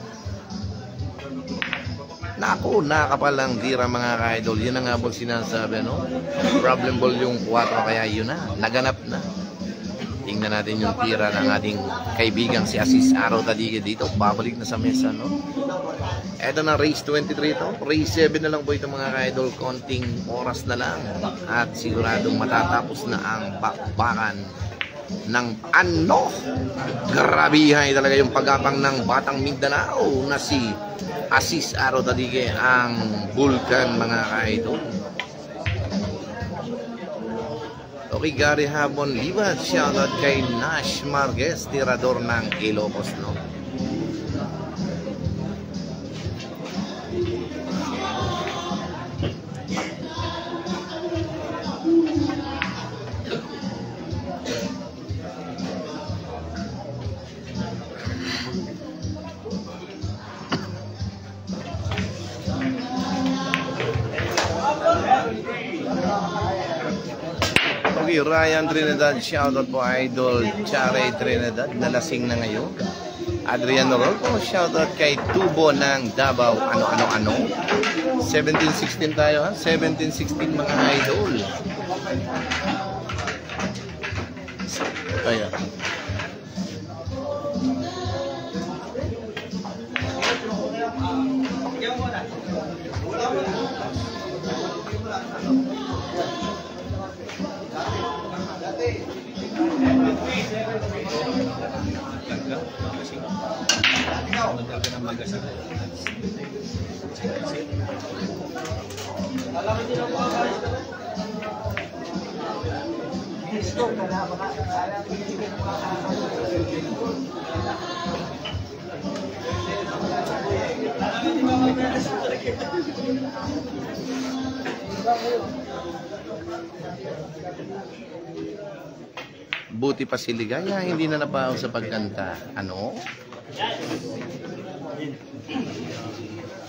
Naku, nakapalang tira mga ka-idol. Yun na nga po sinasabi, no? Problem ball yung 4, kaya yun na, naganap na. Tingnan natin yung tira ng ating kaibigan si Asis Araw Tadige dito. Babalik na sa mesa, no? Eto na, race 23 to. Race 7 na lang po ito mga ka-idol. Konting oras na lang. At siguradong matatapos na ang bakbakan ng ano. Grabihay talaga yung pagapang ng Batang Mindanao na si Asis Araw Tadige, ang Vulcan mga ka-idol. Okay, Gary Habon Libat, shoutout kay Nash Marquez, tirador ng Ilocos, no? Okay, Ryan Trinidad, shoutout po idol Chare Trinidad, nalasing na ngayon. Adrian Rolpo, shoutout kay Tubo ng Davao. Ano? 17-16 tayo, ha? 17-16 mga idol. Ayan. Buti pa si Ligaya, hindi na napaw sa pagkanta. Ano?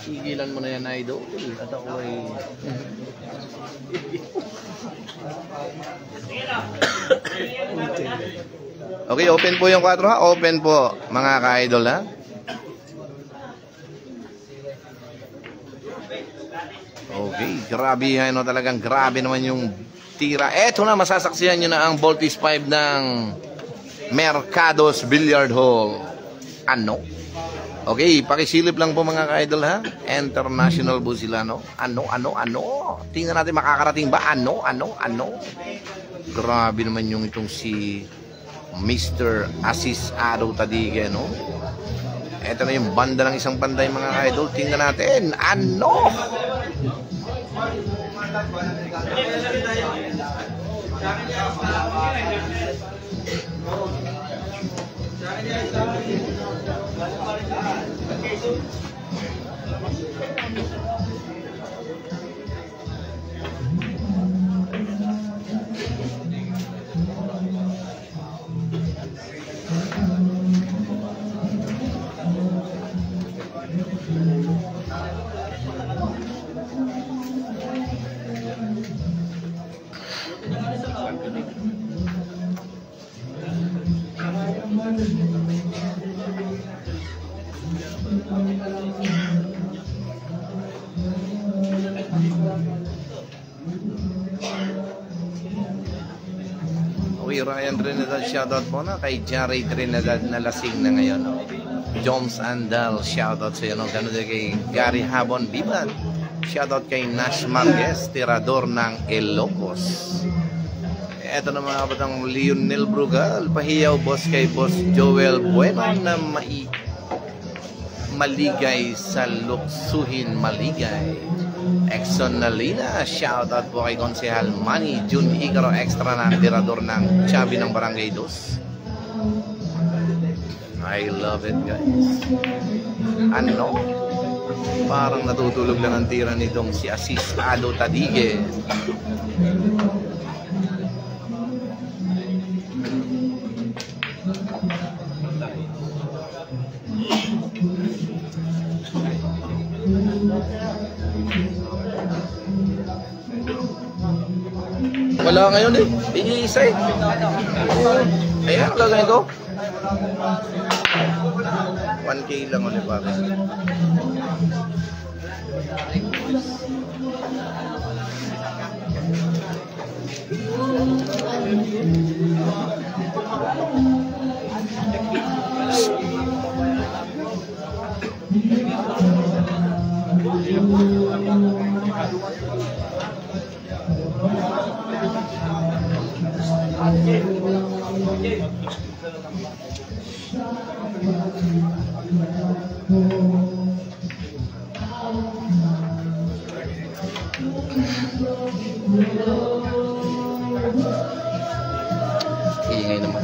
Sigilan mo na yan, idol. At ako ay... Okay, open po yung 4 ha. Open po, mga ka-idol ha. Okay, grabe ano, talagang grabe naman yung tira. Eto na, masasaksihan nyo na ang Voltis 5 ng Mercados Billiard Hall. Ano? Okay, pakisilip lang po mga ka-idol ha. International po sila, no? Ano? Tingnan natin makakarating ba? Ano? Grabe naman yung itong si Mr. Asis Ado Tadige, no? Ito na yung banda ng isang panday mga ka-idol. Tingnan natin. Ano? Okay, Ryan Trinidad, shoutout po na kay Jerry Trinidad na lasing na ngayon. Joms Andal, shoutout sa iyo. Ganun din kay Gary Habon Biban. Shoutout kay Nash Marquez, tirador ng Ilocos. Eto na mga kapatang Lionel Brugal, pahiyaw boss kay Boss Joel Bueno na maligay sa luksuhin maligay. Exxon Nalina, shoutout po kay Konsehal Manny Jun Icaro, extra na tirador ng Chabi ng Barangay 2. I love it guys. Ano? Parang natutulog lang ang tira nitong si Asis Ado Tadige. Wala ngayon eh. Iisa eh. Ayan, gagawin ko. 1K lang ulit pare. Ingay naman.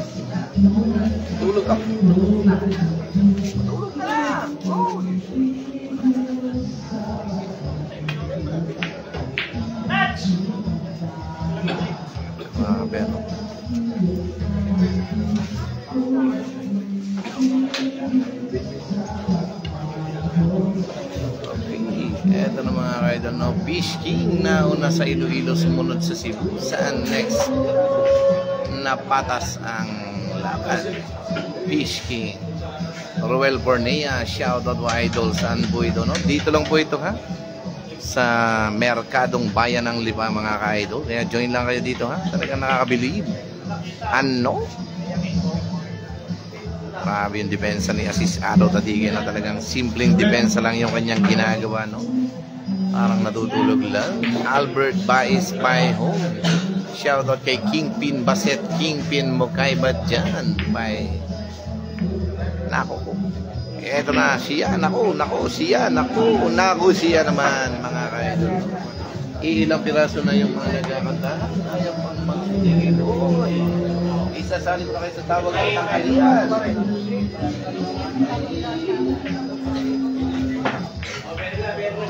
Tulog ka. Tulog na. Pero eto na mga kaidol, no? Fish King na una sa Iloilo, sumunod sa Cebu. Saan next napatas ang laban? Fish King. Ruel Bornea, shoutout wa idol. Saan po ito, no? Dito lang po ito ha, sa Merkadong Bayan ng Lipa mga ka-idol. Kaya join lang kayo dito ha. Talagang nakakabilib. Ano? Grabe yung depensa ni Asis Ado Tadige na talagang simpleng depensa lang yung kanyang ginagawa, no? Parang natutulog lang. Albert Baez by home. Shoutout kay Kingpin Baset. Kingpin mo kay ba dyan? By nako. Eto na siya. Nako siya naman mga kaidol. Iilang piraso na yung mga nagkakanta. Ayaw pang magsigil. Isasali mo na kayo sa tawag ng tanghalian.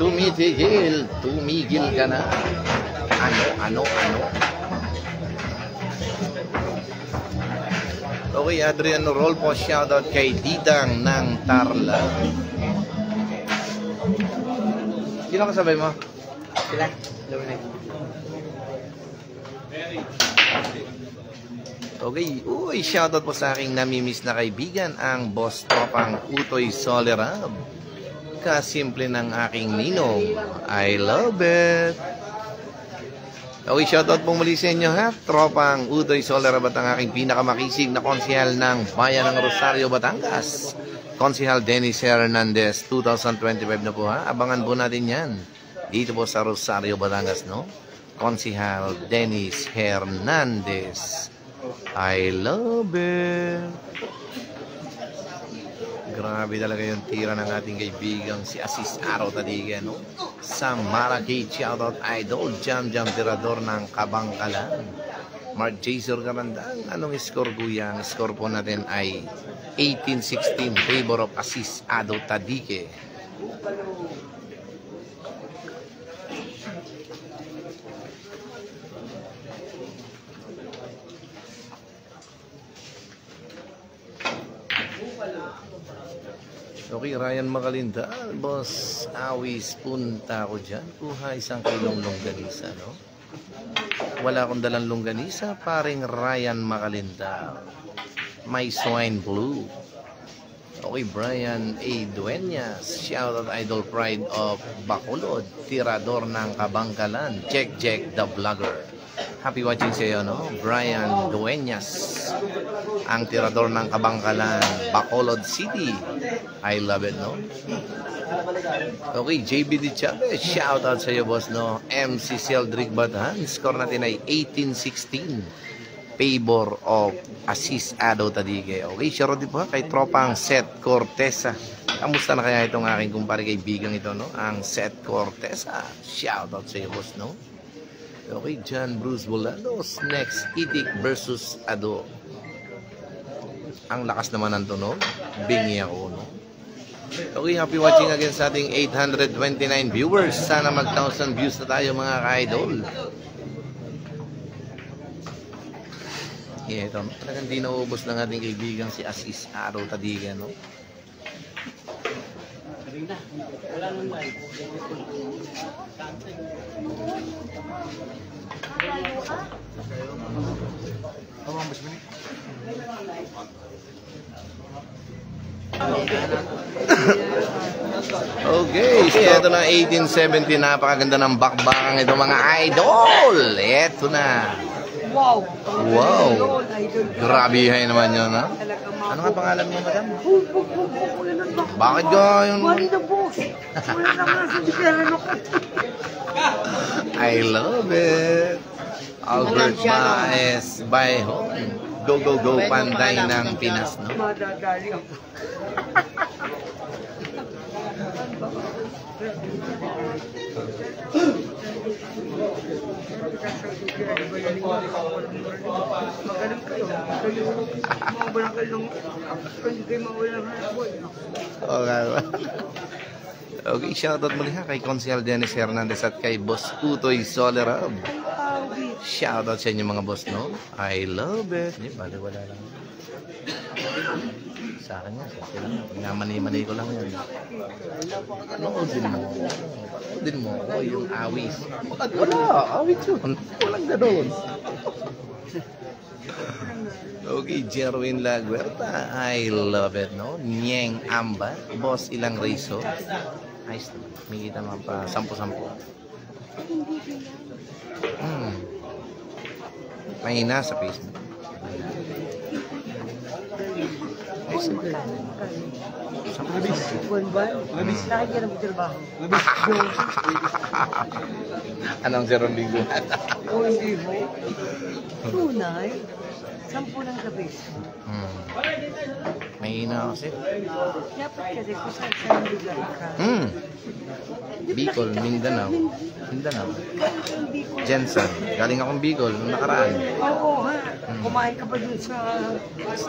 Tumigil ka na. Ano? Okay, Adrian Rolfo, shoutout kay Didang ng Tarla. Sino kasabay mo? Sila. Okay, shoutout po sa aking namimiss na kaibigan, ang boss tropang Utoy Solerab. Kasimple ng aking ninong. I love it. Okay, shoutout po muli sa inyo ha. Tropang Utoy Solerab at ang aking pinakamakisig na konsehal ng Bayan ng Rosario, Batangas. Konsehal Dennis Hernandez, 2025 na po ha. Abangan po natin yan. Dito po sa Rosario, Batangas, no? Konsehal Dennis Hernandez. I love it. Grabe talaga yung tira ng ating kaibigang si Asis Araw Tadige, no? Sa Maracay, shoutout idol, jam tirador ng Kabangkalan. Mark Jason Garandang, anong score kuya? Ang score po natin ay 18-16, favor of Asis Araw Tadige. Okay, Ryan Makalinda, boss, awis, punta ako dyan. Kuha isang kilong longganisa, no? Wala akong dalang longganisa, paring Ryan Makalinda. May swine blue. Okay, Brian A. Dueñas, shoutout idol pride of Bacolod, tirador ng Kabangkalan, Jack the vlogger. Happy watching sa iyo, no? Brian Dueñas, ang tirador ng Kabangkalan, Bacolod City. I love it, no? Okay, JB Di Chavez, shoutout sa iyo, boss, no? MC Celdric Batan, score natin ay 18-16. Favor of Asis Ado Tadige. Okay, shoutout din po kay tropang Seth Cortesa. Kamusta na kaya itong aking kumpare kaibigang ito, no? Ang Seth Cortesa. Shoutout sa iyo, boss, no? Okay, John Bruce Bolados. Next, Itik versus Ado. Ang lakas naman ng tunog. Bingi ako, no? Okay, happy watching again sa ating 829 viewers. Sana mag 1,000 views na tayo, mga ka-idol. Yeah, ito. Talagang di naubos ng ating kaibigan si Asis Araw Tadige, no? Wala nang live. Okay, so ito na 1870. Napakaganda ng bakbakang ito, mga idol. Ito na. Wow! Wow! Grabe naman yun, ha? Ano nga pangalan mo, madam? Bakit ganyan? Wali na boss! Wala naman sa dikera na ko. I love it. Albert Baez by home. Go, go, go, Panday ng Pinas, no? Madadali ako. Magaling kayo. Mawawalan kayo ng... Hindi kayo mawawalan ng buhay. Okay. Okay, shoutout muli ha kay Konsehal Dennis Hernandez at kay Boss Utoy Solerab. Shoutout sa inyo, mga boss, no? I love it. Hindi, bali wala lang. Sa akin nga, sa akin lang. Pinamani-mani ko lang yan. Noodin mo. Noodin mo. O, yung awis. Wala, awis yun. Walang gano'n. Okay, Jerwin Laguerta. I love it, no? Nyeng Amba. Boss, ilang reso. Ayos naman. May kita naman pa. 10-10. Mahina sa Facebook. Labis na kayo ng trabaho. Anong Jerome Biguan? O hindi mo? Tunay? 10 lang labis. Mahina kasi. Dapat kasi kung saan lugar ka. Bicol, Mindanao. Jensen. Galing akong Bicol nung nakaraan. Oo ha. Kumain ka pa dun sa...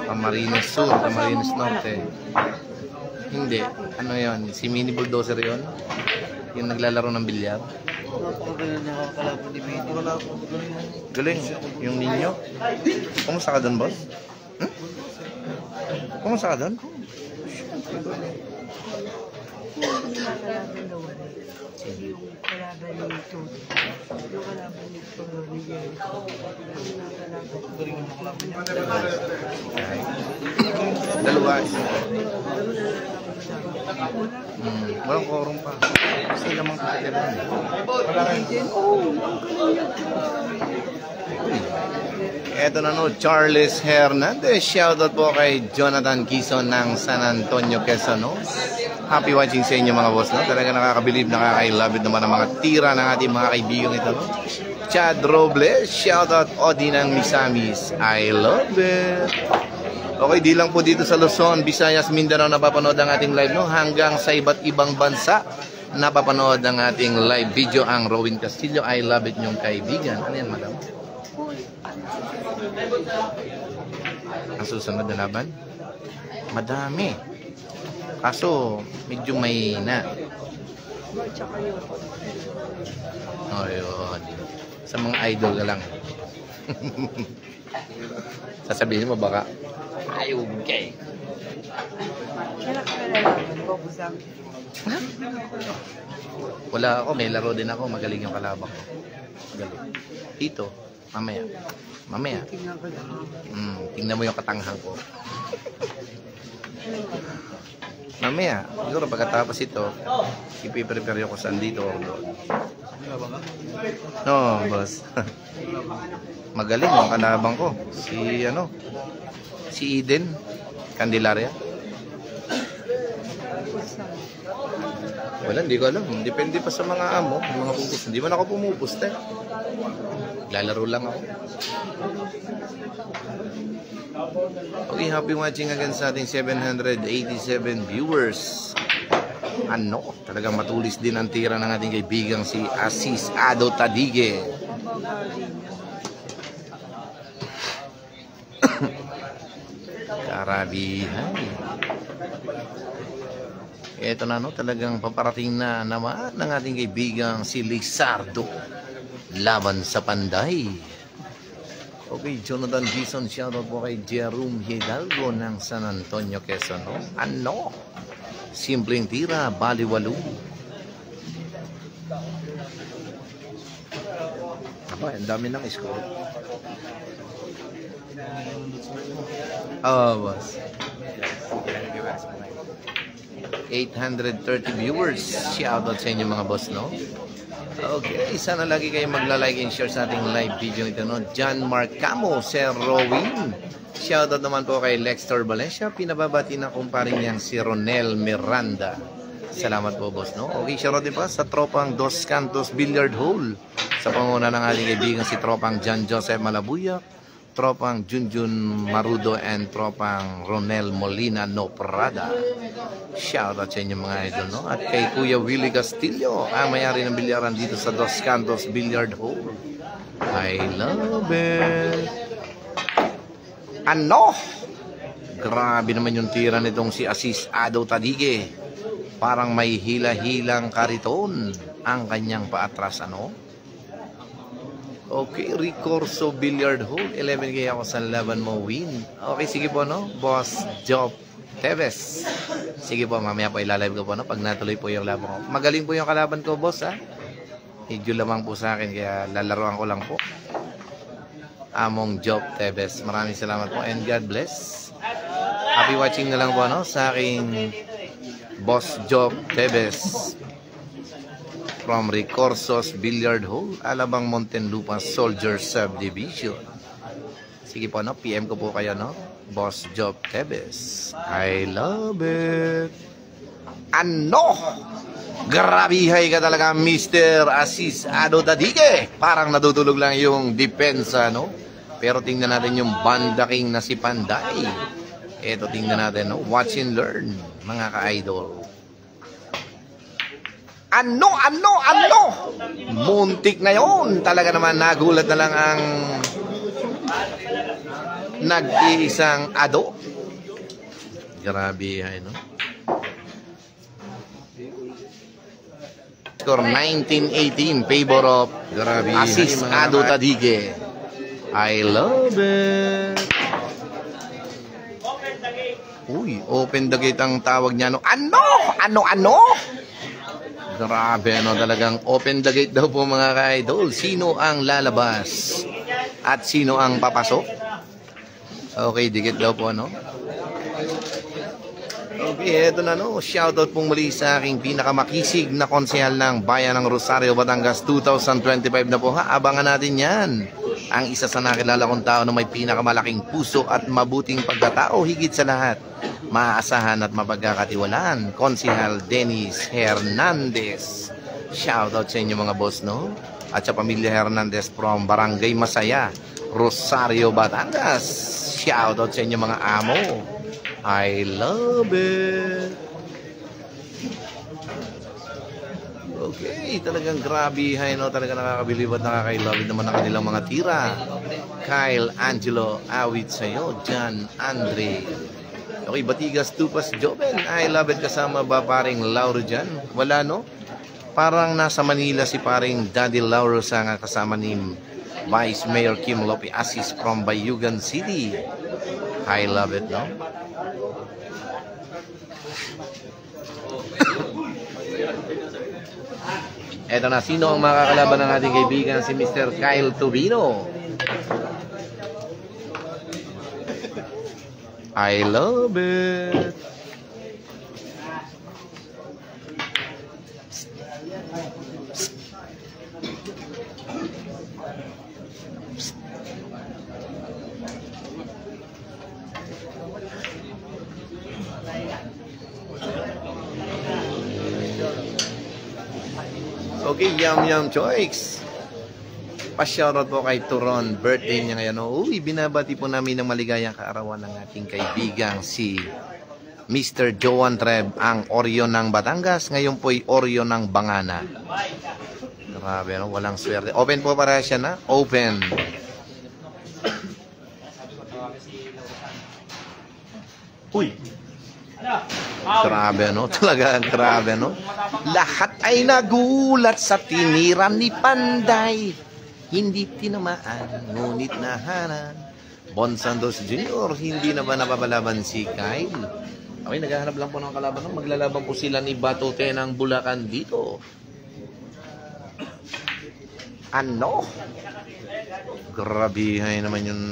Camarines Sur, Camarines Norte. Hindi. Ano yon? Si Mini Bulldozer yon? Yung naglalaro ng bilyar. Napakagaling nakakalaban ni Benny. Wala po. Galing. Yung ninyo. Kumusta ka doon, boss? Hmm? Kumusta ka doon? Nakakalaban daw wala. Yung kalaban ni Toto. Yung kalaban ni Toto ni Jerry. Yung nakakalaban. Dalawa. Walang quorum pa. Gusto namang kakailan. Eto na no, Charles Hernandez. Shoutout po kay Jonathan Quezon ng San Antonio, Quezon. No? Happy watching sa inyo mga boss. No? Talaga nakakabilib, nakakailabit naman ang mga tira ng ating mga kaibigan ito. No? Chad Robles. Shoutout Odi ng Misamis. I love it. Okay, di lang po dito sa Luzon, Visayas, Mindanao napapanood ang ating live, no? Hanggang sa iba't ibang bansa napapanood ang ating live video ang Rowin Castillo. I love it niyong kaibigan. Ano yan, madam? Ang susunod na laban? Madami. Kaso, medyo may na. Oh, yun. Sa mga idol ka lang. Sasabihin mo baka ayaw kay. Kailan ka kalalaban? Babusang. Wala ako, may laro din ako. Magaling yung kalaban ko. Magaling. Dito, mamaya. Mamaya. Tingnan ko lang. Tingnan mo yung katanghang ko. Mamaya. Siguro pagkatapos ito, ipiprepare ko saan dito or doon. No, boss. Magaling yung kalaban ko. Si Eden Candelaria. Wala, hindi ko alam. Depende pa sa mga amo, mga pupus. Hindi man ako pumupusta. Lalaro lang ako. Okay, happy watching again sa ating 787 viewers. Ano, talagang matulis din ang tira ng ating kaibigang si Aziz Ado Tadige. Karabihan. Ito na, no, talagang paparating na naman ng ating kaibigang si Lizardo laban sa Panday. Okay, Jonathan Gison, shoutout po kay Jerome Hidalgo ng San Antonio, Quezon. No? Ano? Simpleng tira, baliwalo. Aba, ang dami ng score. Oh, boss. 830 viewers. Shoutout sa inyo mga boss, no? Okay, sana lagi kayo magla-like and share sa ating live video ito, no? John Marcamo, Sir Rowin. Shoutout naman po kay Lexter Valencia. Pinababati na kumparing niyang si Ronel Miranda. Salamat po, boss, no? Okay, shoutout din pa sa tropang Dos Cantos Billiard Hall. Sa panguna ng ating kaibigan si tropang John Joseph Malabuya, tropang Junjun Marudo, and tropang Ronel Molina Noprada. Shoutout sa inyo mga idol, no? At kay Kuya Willie Castillo, ang mayari ng bilyaran dito sa Dos Cantos Billiard Hall. I love it. Ano? Grabe naman yung tira nitong si Aziz Ado Tadige. Parang may hila-hilang kariton ang kanyang paatras, ano? Okay, Ricorso Billiard Hall. 11K ako sa laban mo, win. Okay, sige po, no? Boss Job Teves. Sige po, mamaya po ilalive ko po, no? Pag natuloy po yung laban ko. Magaling po yung kalaban ko, boss, ha? Medyo lamang po sa akin, kaya lalaroan ko lang po. Among Job Teves. Maraming salamat po and God bless. Happy watching na lang po, no? Sa aking Boss Job Teves. From Ricorsos Billiard Hall, Alabang Montenlupa Soldier Subdivision. Sige po, no? PM ko po kayo, no? Boss Job Teves. I love it. Ano? Grabihay ka talaga, Mr. Aziz Ado Tadige. Parang natutulog lang yung depensa, no? Pero tingnan natin yung Banda King na si Panday. Ito, tingnan natin, no? Watch and learn, mga ka-idol. Ano? Muntik na yon. Talaga naman nagulat na lang ang nag-iisang Ado. Grabe, no? Score 19-18, favor of Grabe. Asis Mga Ado Tadige. I love it. Uy, open the gate ang tawag niya. Ano? Grabe, talagang open the gate daw po mga ka-idol. Sino ang lalabas? At sino ang papasok? Okay, dikit daw po, Okay, eto na, Shoutout pong muli sa aking pinakamakisig na konsehal ng Bayan ng Rosario, Batangas 2025 na po, ha. Abangan natin yan. Ang isa sa nakilala kong tao na may pinakamalaking puso at mabuting pagkatao, higit sa lahat, maaasahan at mapagkakatiwalaan, Konsehal Dennis Hernandez. Shoutout sa inyo mga boss, At sa pamilya Hernandez from Barangay Masaya, Rosario, Batangas. Shoutout sa inyo mga amo. I love it. Okay, talagang grabe, talagang nakakabilib at nakakailabid naman ang kanilang mga tira. Kyle Angelo, awit sa'yo. John Andre. Okay, Batigas Tupas Joven. I love it, kasama ba paring Lauro dyan? Wala, Parang nasa Manila si paring Daddy Lauro sa kasama ni Vice Mayor Kim Lope Asis from Bayugan City. I love it, Eto na, sino ang makakalaban ng ating kaibigan? Si Mr. Kyle Tubino. I love it. Okay, Yum Choice. Pa-shoutout po kay Turon. Birthday niya ngayon. Uy, binabati po namin ng maligayang kaarawan ng ating kaibigang si Mr. Joan Treb, ang Oreo ng Batangas. Ngayon po'y Oreo ng Bangana. Grabe, walang swerte. Open po para siya na. Open. Uy. Grabe, Talaga, grabe, Lahat ay nagulat sa tiniran ni Panday. Hindi tinamaan, ngunit nahanan. Bon Santos Jr., hindi na ba napapalaban si Kyle? Okay, naghahanap lang po ng kalaban. Maglalaban po sila ni Batote ng Bulacan dito. Grabe naman yung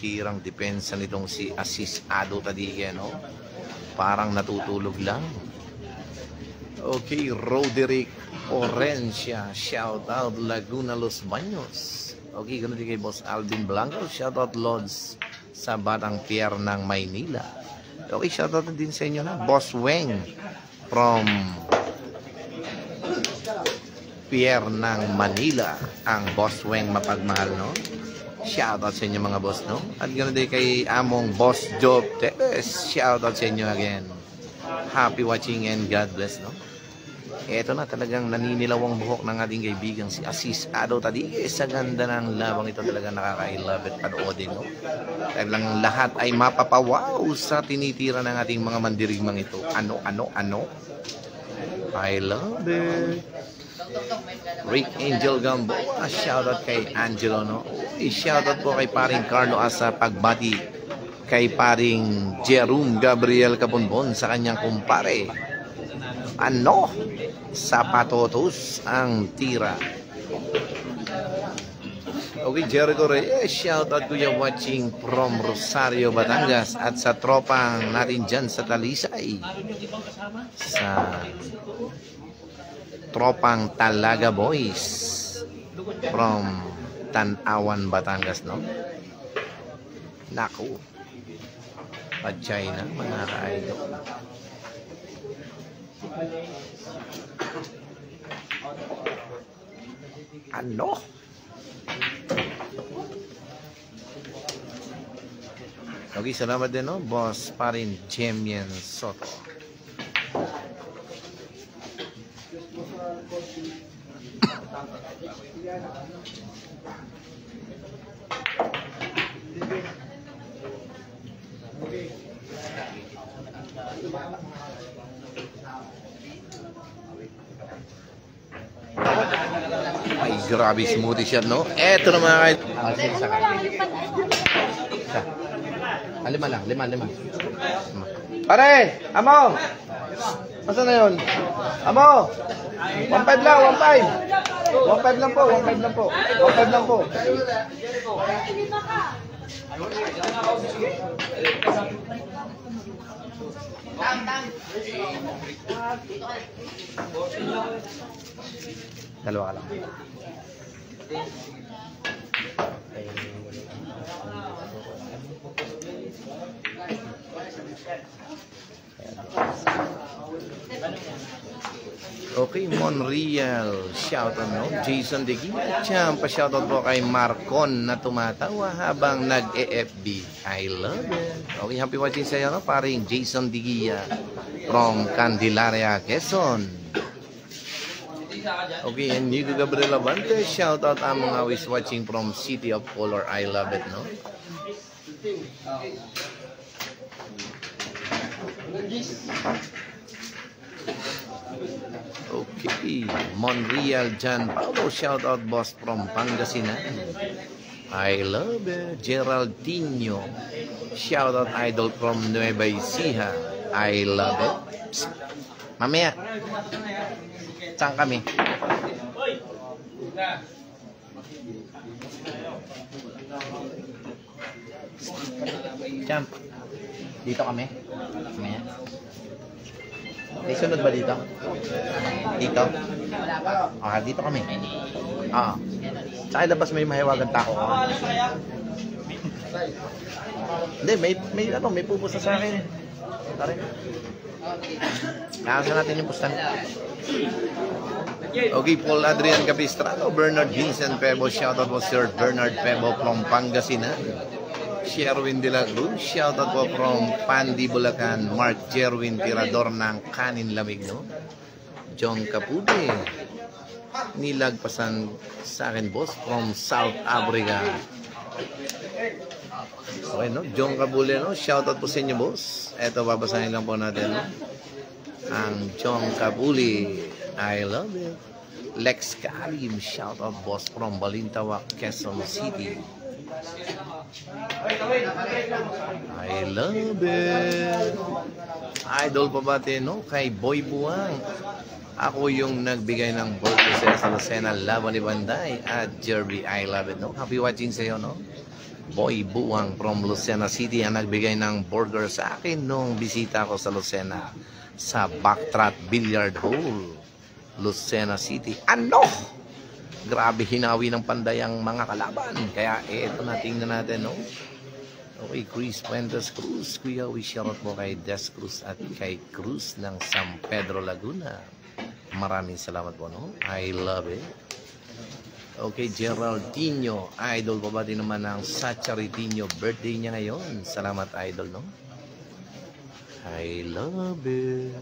tirang depensa nitong si Asis Ado Tadige, Parang natutulog lang. Okay, Roderick Orencia. Shout out Laguna Los Baños. Okay, ganun din kay Boss Alvin Blanco. Shout out Lods sa Batang Pier ng Maynila. Okay, shout out din sa inyo na Boss Weng from Pier ng Manila. Ang Boss Weng mapagmahal, Shoutout sa inyo mga boss, At ganoon din kay among Boss Job Tepes. Shoutout sa inyo again. Happy watching and God bless, Eto na, talagang naninilaw ang buhok ng ating kaibigang si Asis Ado Tadige. Sa ganda ng labang ito, talagang nakaka-love at panoodin, Talagang lahat ay mapapawaw sa tinitira ng ating mga mandirigmang ito. Ano? I love it. Rick Angel Gamboa, shoutout kay Angelo, Shoutout po kay paring Carlo Asa pagbati kay paring Jerome Gabriel Caponbon sa kanyang kumpare. Sapatotos ang tira. Okay, Jericho Reyes, shoutout kuya watching from Rosario, Batangas, at sa tropang natin dyan sa Talisay. Sa tropang Talaga Boys from Tanawan, Batangas, Naku. Pachay na, mga ka-idol. Okay, salamat din, Boss pa rin, Jemian Soto. grabe smoothie shot, no? Eto na mga kahit... Isa ka. Isa. Lima lang, lima. Pare! Amo! Masa na yun? Amo! 1.5 lang, 1.5! 1.5 lang po, 1.5 lang po. 1.5 lang po. Dalawa ka lang. Okay, Monreal, shoutout, no? Jason De Guia, champa, shoutout po kay Marcon na tumatawa habang nag-EFB. I love it. Okay, happy watching sa'yo, no? Paring Jason De Guia from Candelaria, Quezon. Okay, and Nico Gabriel Abante, shoutout ang mga always watching from City of Color. I love it, no? Okay, Monreal Jan Paulo, shout out boss from Pangasinan. I love it. Geraldinho, shout out idol from Nueva Ecija. I love it. Psst. Mamaya, saan kami? Champ, dito kami? Mamaya. May sunod ba dito? Dito? Ah, dito kami. Ah. Sa labas may mahiwagang tao ko. Hindi, may pupusta sa akin. Tara. Nakasan natin yung pustan. Okay, Paul Adrian Capistrano, Bernard Vincent Pebo, shoutout po Sir Bernard Pebo from Pangasinan. Sherwin de la Cruz, shoutout po from Pandi, Bulacan. Mark Jerwin, tirador ng kanin lamig, no? John Capude, nilagpasan sa akin, boss, from South Africa. Okay, no? John Capude, no? Shoutout po sa inyo, boss. Eto, babasahin lang po natin, no? Ang John Capude, I love it. Lex Karim, shoutout, boss, from Balintawak, Quezon City. I love it. Idol pa ba no? Kay Boy Buwang. Ako yung nagbigay ng burger sa Lucena, Laban ni Banday at Jerby. I love it, no? Happy watching sa'yo, no? Boy Buwang from Lucena City ang nagbigay ng burger sa akin nung bisita ko sa Lucena sa Backtrot Billiard Hall, Lucena City. Ano? Grabe hinawi ng Panday ang mga kalaban. Kaya ito na, tingnan natin, no? Okay, Chris Fuentes Cruz. Kuya, we shoutout po kay Des Cruz at kay Cruz ng San Pedro, Laguna. Maraming salamat po, no? I love it. Okay, Geraldinho. Idol pa ba din naman ng Sacharitinho? Birthday niya ngayon. Salamat, idol, no? I love it.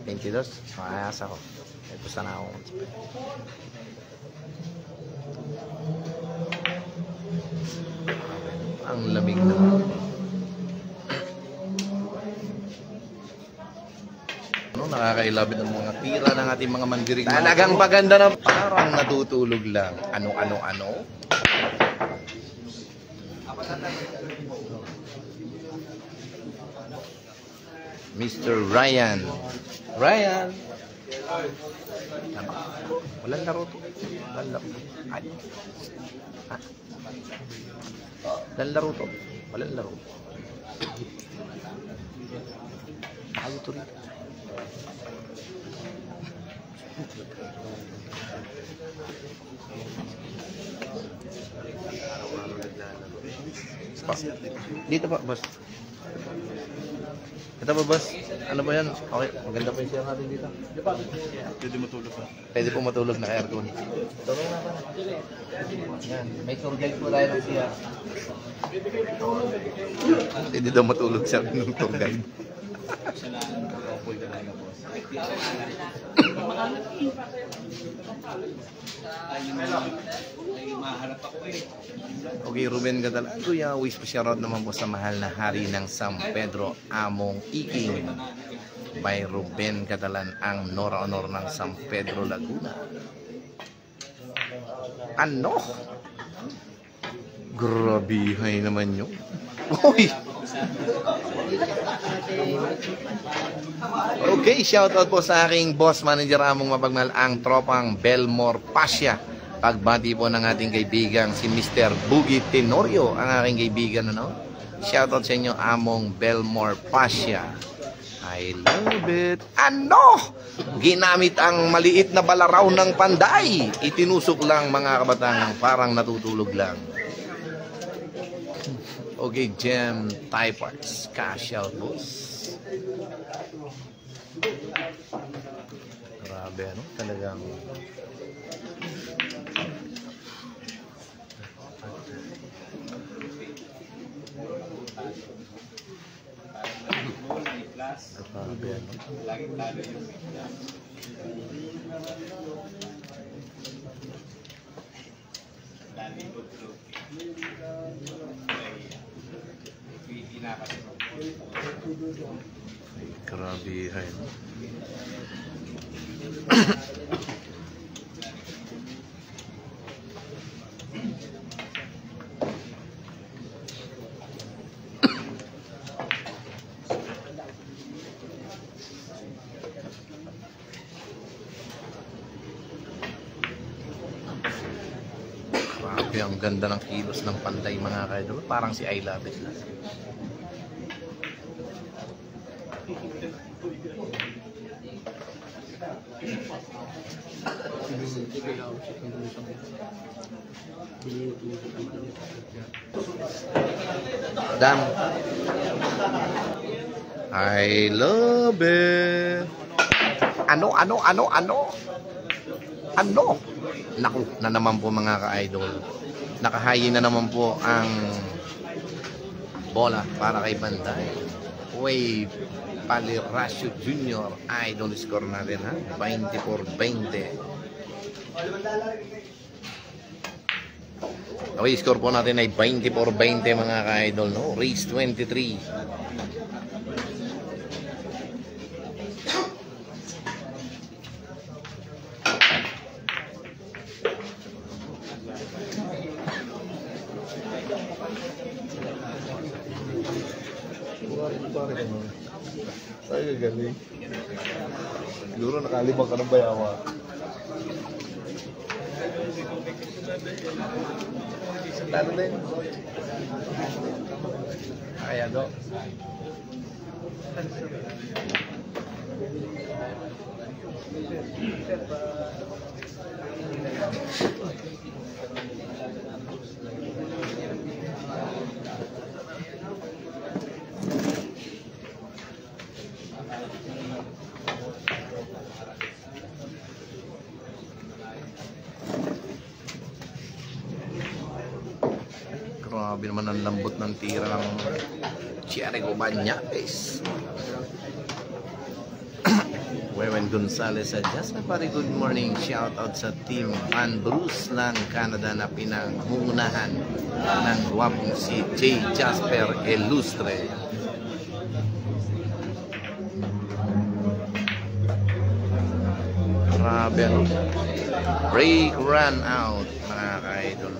$22. Makayasa ko. Ito sana ako. Ang lamig naman. Ano, nakakailabit ng mga tira ng ating mga mandirig. Talagang paganda na parang natutulog lang. Ano? Mr. Ryan. Ryan! Walang laro to. Walang laro. Ay. Ha? Walang laro to. Walang laro. Ayaw to rin. Dito pa, boss. Ito ba, boss? Ano ba yan? Okay, maganda pa yung share natin dito. Pwede matulog na. Pwede po matulog na aircon. Tulog na pa. Yan, may tour guide po tayo ng siya. Pwede daw matulog siya ng tour guide. Okay, Ruben Gatalan. Kuya, wish po shoutout naman po sa mahal na hari ng San Pedro, Among Iking. by Ruben Catalan ang Nora Honor ng San Pedro, Laguna. Ano? Grabihay naman yun. Uy! Okay, shoutout po sa aking boss manager among mapagmahal ang tropang Belmore Pasha. Pagbati po ng ating kaibigan si Mr. Boogie Tenorio, ang aking kaibigan, ano? Shoutout sa inyo among Belmore Pasha. I love it. Ano? Ginamit ang maliit na balaraw ng panday. Itinusok lang mga kabatang parang natutulog lang. Okay, Gem Typers. Cash out, boss. Grabe, ano? Talagang... Grabe, ano? Grabe, ano? Grabe, ang ganda ng kilos ng panday mga kaidol. Parang si I Love It lang. Dam. I love it. Ano? Naku, na naman po mga ka-idol. Nakahayi na naman po ang bola para kay Banday. Wave Palirasio Jr. Idol score natin, ha? 24-20. Okay, score po natin ay 24-20 mga ka-idol, no? Race 23. Ay, galing. Siguro nakalibang ka ng bayawa. Talo din. Kaya do. Grabe naman ang lambot ng tira ng Chiarico Banyates. Wewen Gonzales Jasmine pare, good morning. Shout out sa team Van Bruce lang Canada na pinangungunahan ng guwapong si J. Jasper Ilustre. Grabe, ano? Break run out mga ka-idol.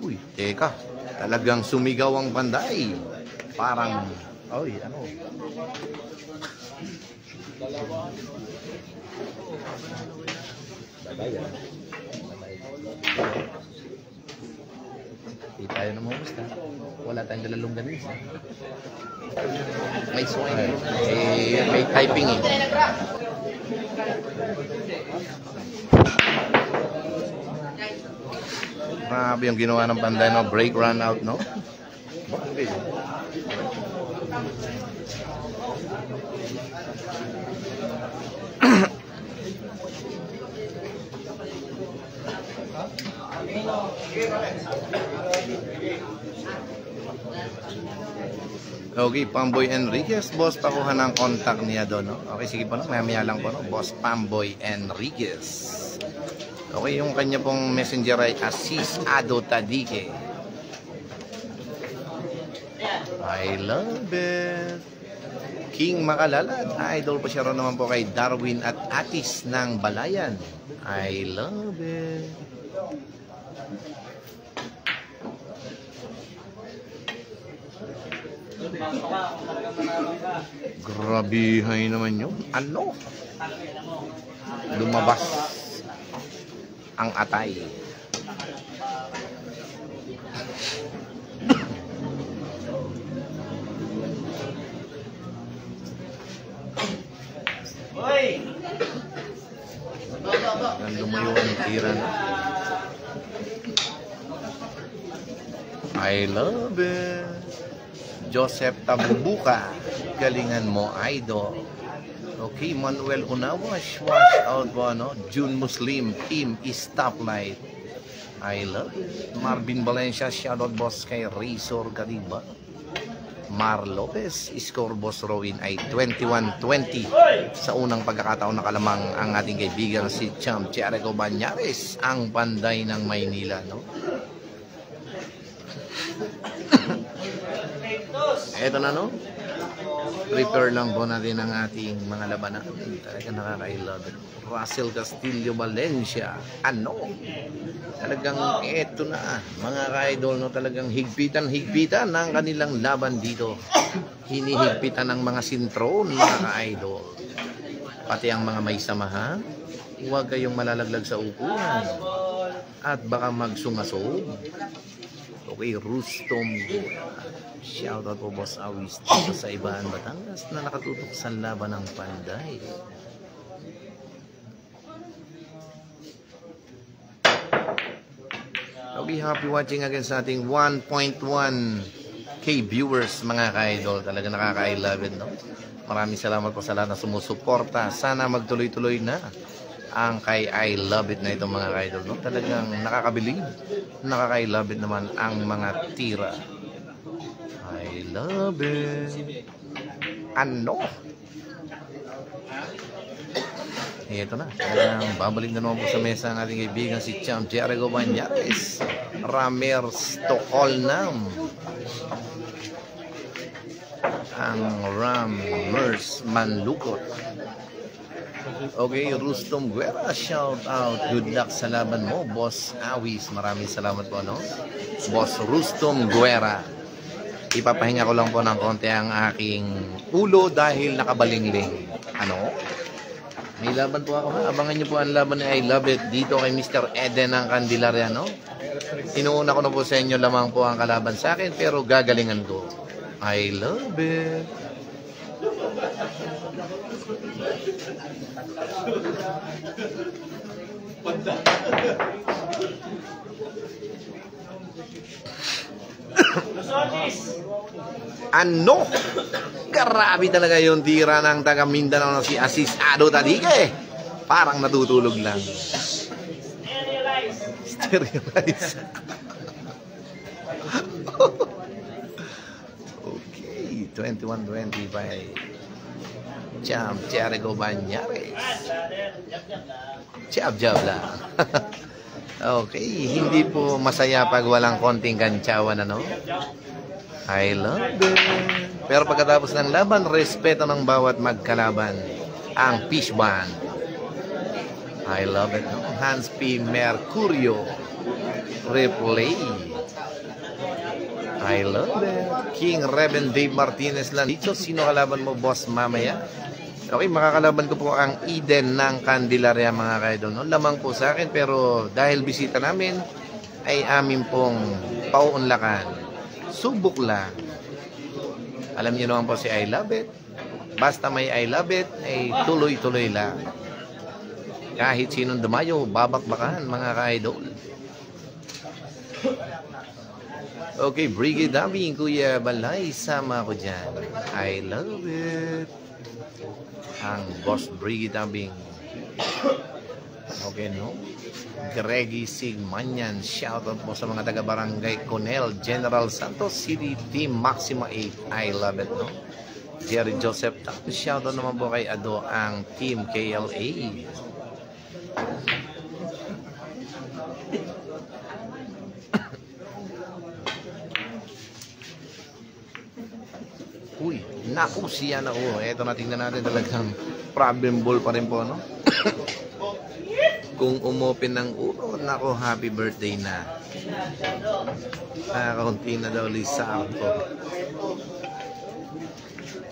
Uy, teka. Talagang sumigaw ang Banday. Parang, oy, ano? Di tayo na mamusta. Wala tayong dalalong ganis. May swing. May typing eh. Grabe yung ginawa ng Banday, no? Break run out, no? Okay. Okay, Pamboy Enriquez, boss, pakuha ng contact niya doon, no? Okay, sige po, no? Maya-maya lang po, no? Boss Pamboy Enriquez. Okay, yung kanya pong messenger ay Asis Ado Tadike. I love it. King Makalalad, idol pa siya rin naman po kay Darwin at Atis ng Balayan. I love it. Grabihay naman yun. Ano? Lumabas ang atay. Yan, lumayo ang tira na. I love it. Joseph Tabubuka, galingan mo, idol. Okay, Manuel Unawa, wash out po, ano? June Muslim, team is stoplight. I love it. Marvin Valencia, shoutout boss kay Razor Kadiba. Mar Lopez, score boss Rowin ay 21-20. Sa unang pagkakataon nakalamang ang ating kaibigan si Champ Jericho Banyares, ang panday ng Maynila, no? Eto na, no? Prepare lang po natin ang ating mga labanan. Talaga nakaka-love it. Russell Castillo Valencia. Ano? Talagang eto na, mga ka-idol, no? Talagang higpitan ng kanilang laban dito. Hinihigpitan ng mga sintron, mga ka-idol. Pati ang mga may samahan. Huwag kayong malalaglag sa upuan. At baka magsungasog. Okay, Rustom. Shoutout po Boss Awis dito sa Ibahan, Batangas na nakatutok sa laban ng Panday. Okay, happy watching again sa ating 1.1k viewers, mga ka-idol. Talaga nakaka-love it, no? Maraming salamat po sa lahat na sumusuporta. Sana magtuloy-tuloy na ang kay I love it na itong mga ka-idol, no? Talagang nakakabilib. Nakaka-love it naman ang mga tira. I love it. Ano? Ito na. Talagang babalik na naman po sa mesa ang ating kaibigan si Champ Jericho Banyares. Ramer Stockholm. Ang Ramers Manlukot. Okay, Rustom Guerra, shout out. Good luck sa laban mo, Boss Awis. Maraming salamat po, no? Boss Rustom Guerra. Ipapahinga ko lang po ng konti ang aking ulo dahil nakabalingling. Ano? May laban po ako, ha? Abangan niyo po ang laban ni I Love It dito kay Mr. Eden ng Candelaria, no? Inuuna ko na po sa inyo lamang po ang kalaban sa akin, pero gagalingan ko. I love it. Ano? Grabe talaga yung tira ng taga Mindanao na si Asis Ado Tadike. Parang natutulog lang. Sterilize. Okay, 21-20 by Champ Jericho Banyares. Jab-jab lang. Okay, hindi po masaya pag walang konting kantsawan, ano? I love it. Pero pagkatapos ng laban, respeto ng bawat magkalaban. Ang Fish Band. I love it, no? Hans P. Mercurio. Replay. I love it. King Reven Dave Martinez lang. Dito, sino kalaban mo, boss, mamaya? Okay, makakalaban ko po ang Eden ng Candelaria, mga kaidol, no? Lamang po sa akin, pero dahil bisita namin, ay amin pong pauunlakan. Subok lang. Alam niyo naman po si I Love It. Basta may I Love It, ay tuloy-tuloy lang. Kahit sinong dumayo, babakbakan, mga ka-idol. Okay, Brigade Dabing, Kuya Balay, sama ko dyan. I love it. Ang Boss Brigade Dabing. Okay, no? Greggy Sigmanyan, shoutout po sa mga taga-barangay Conel, General Santos City, Team Maxima 8. I love it, no? Jerry Joseph, tapos shoutout naman po kay Ado, ang Team KLA. Uy, naku siya na. Eto na, tingnan natin talagang problem ball pa rin po, no? Kung umopen ng uno, naku, happy birthday na. Kaunti na daw Lizardo.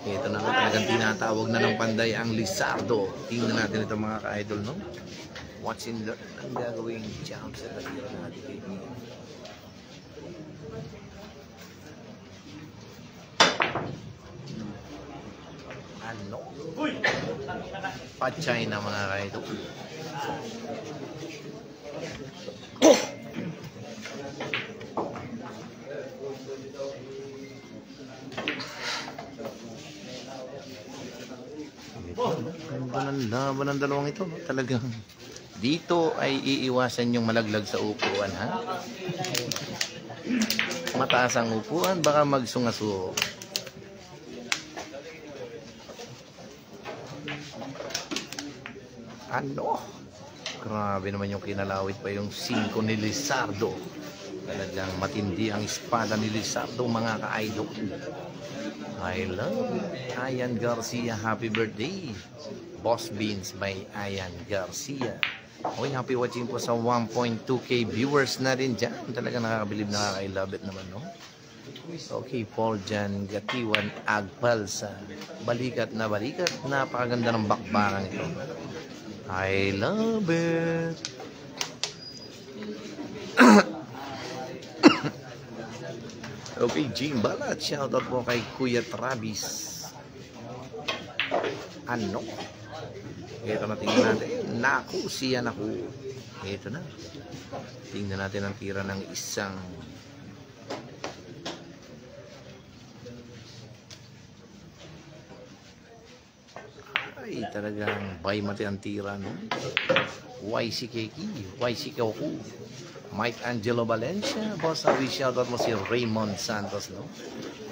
Ito na nga, talagang tinatawag na ng panday ang Lizardo. Tingnan natin ito mga ka-idol, no? What's in the... Ang gagawing jump sa tagiro natin, baby. Ano? Pachay na mga ka-idol. Ganda ng laban ng dalawang ito, no? Talagang dito ay iiwasan yung malaglag sa upuan, ha? Mataas ang upuan, baka magsungaso. Ano? Grabe naman yung kinalawit pa yung 5 ni Lizardo. Talagang matindi ang espada ni Lizardo, mga ka-idol. I love Ayan Garcia. Happy birthday. Boss Beans by Ayan Garcia. Okay, happy watching po sa 1.2k viewers na rin dyan. Talagang nakakabilib, nakaka-love it naman, no? Okay, Paul Jan Gatiwan Agpalsa. Balikat na balikat. Napakaganda ng bakbakan ito. I love it. Okay, Jim Balat. Shoutout po kay Kuya Travis. Ano? Ito na, tingnan natin. Naku, siya naku. Ito na. Tingnan natin ang tira ng isang... Ay, talagang bay mati ang tira, no? YC Keki, YC Koku, Mike Angelo Valencia, boss, shoutout mo si Raymond Santos, no?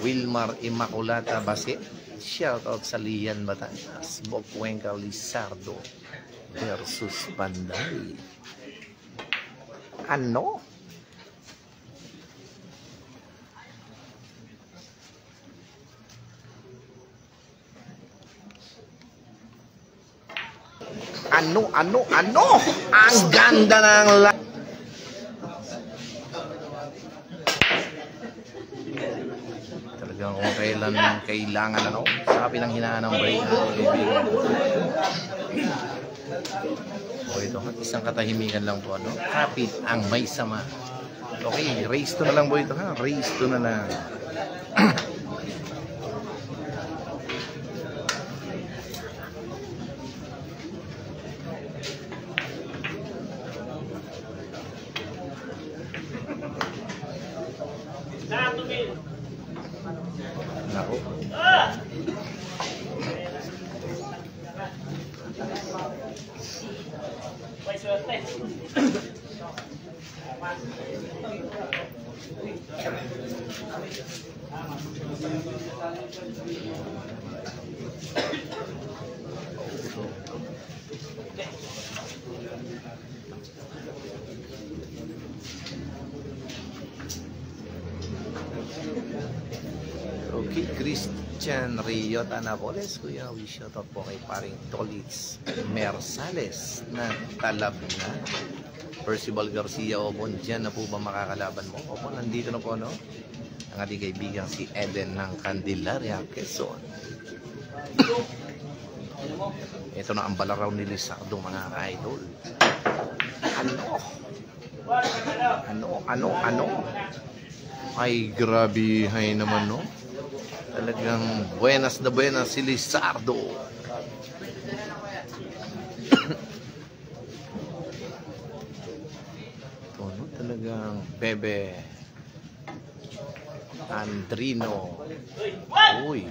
Wilmar Immaculata Basit, shoutout sa Lian Batangas, Bokwenka Lizardo versus Panday. Ano? Ano? Ang ganda ng talagang kung kailangan, ano? Sabi ng hinaan ng break. O ito, isang katahimikan lang po, ano? Kapit ang may sama. Okay, race to na lang po ito, ha? Race to na lang. Nako. Okay, Christian Riot Anapoles, kuya, we shout out po kay paring Tolitz Mersales na talab na. Percival Garcia, opo, dyan na po ba makakalaban mo? Opo, nandito na po, no? Ang ating kaibigan si Eden ng Candelaria, Quezon. Ito na ang balaraw ni Lizardo, mga idol. Ano? Ay, grabe, hay naman, no? Talagang buenas na buenas si Lizardo. Ito, no? Talagang Bebe Andrino. Uy.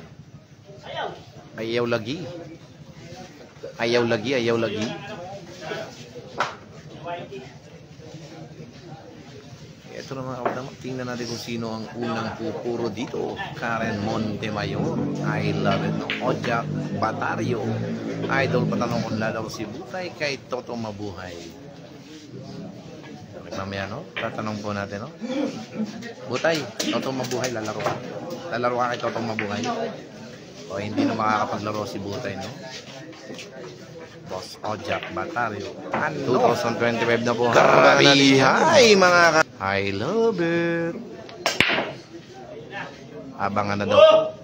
Ayaw lagi. Ito na mga kapatama, tingnan natin kung sino ang unang pupuro dito. Karen Montemayor, I love it, no? Ojak Batario, idol, patanong kung lalaro si Butay kay Toto Mabuhay. Okay, mamaya, no? Tatanong po natin, no? Butay, Toto Mabuhay, lalaro ka kay Toto Mabuhay. O hindi na makakapaglaro si Butay, no? Boss Ojak Batario. 2025 na po. Grabe. Hi mga I love it. Abangan na daw.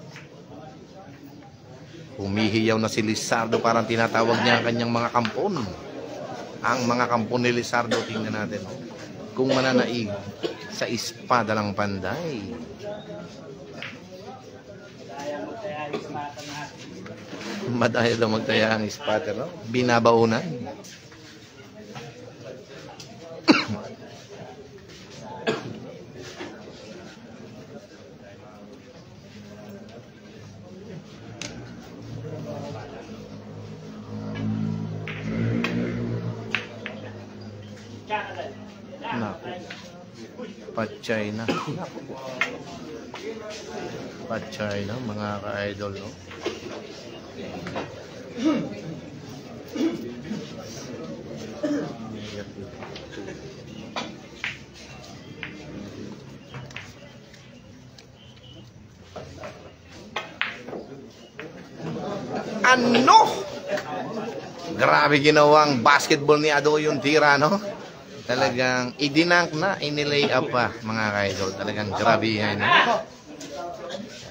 Humihiyaw na si Lizardo, parang tinatawag niya ang kanyang mga kampon. Ang mga kampon ni Lizardo, tingnan natin. Kung mananaig sa espada ng Panday. Madaya daw magtaya ang espada, no? Binabaunan. Naku. Patchay na. Patchay na, mga ka-idol, no? Ano? Grabe ginawang basketball ni Ado yung tira, no? Talagang idinank na, inilay up pa, mga ka-idol. Talagang grabe yan, no?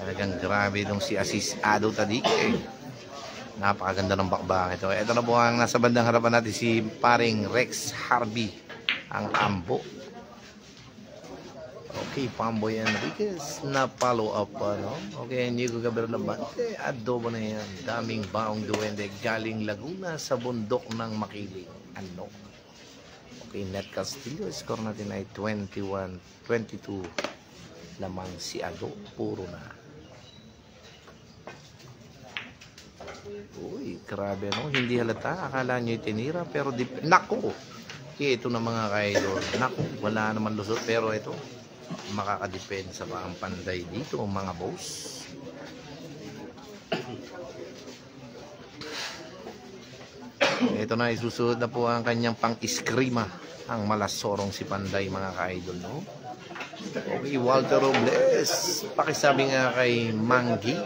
Talagang grabe itong si Asis Ado Tadike. Napakaganda ng bakbang ito. Ito na po ang nasa bandang harapan natin, si paring Rex Harvey, ang ambo. Okay, Pamboy Enriquez na follow up pa, no? Okay, Nico Gabriel Labante, adobo na yan. Daming baong duwende galing Laguna sa bundok ng Makiling. Ano? Okay, Net Castillo, score natin ay 21-22. Lamang si Ado, puro na. Uy, grabe, no? Hindi halata. Akala nyo itinira, pero naku! Ito na mga kaidol. Naku, wala naman lusot, pero ito, makakadepensa pa ang Panday dito, mga boss. Ito na, isusunod na po ang kanyang pang-iskrima, ang malasorong si Panday, mga ka-idol, no? Okay, Walter Robles, pakisabi nga kay Manggi,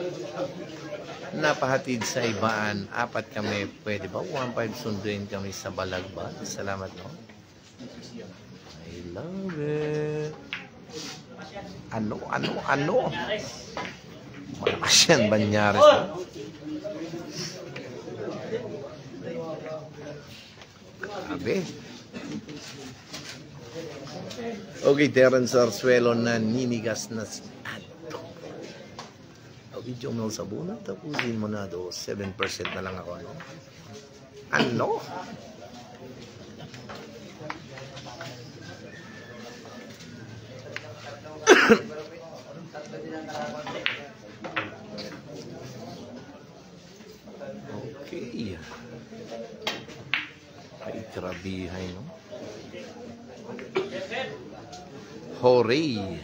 napahatid sa ibaan, 4 kami, pwede ba? 1.5 sunduin kami sa Balagba. Salamat, no? I love it. Ano? Malakas yan, Banyares, no? Grabe. Okay, Terence Arzuelo na ninigas na si Ado. Okay, Jomel Sabuna, tapusin mo na do. 7% na lang ako, ano? Ano? Okay. Ay, grabihay, no? Hooray!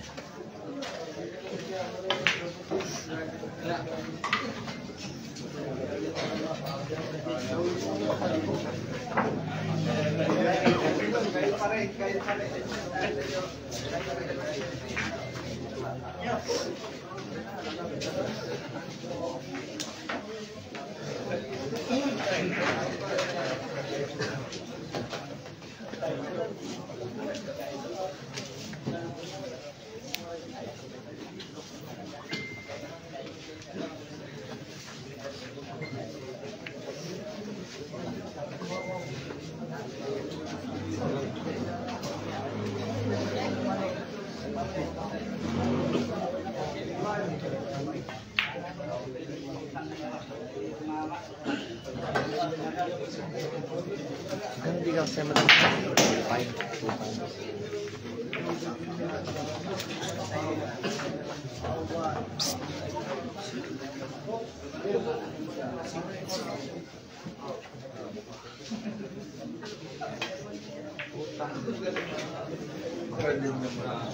Hindi ka kasi madami.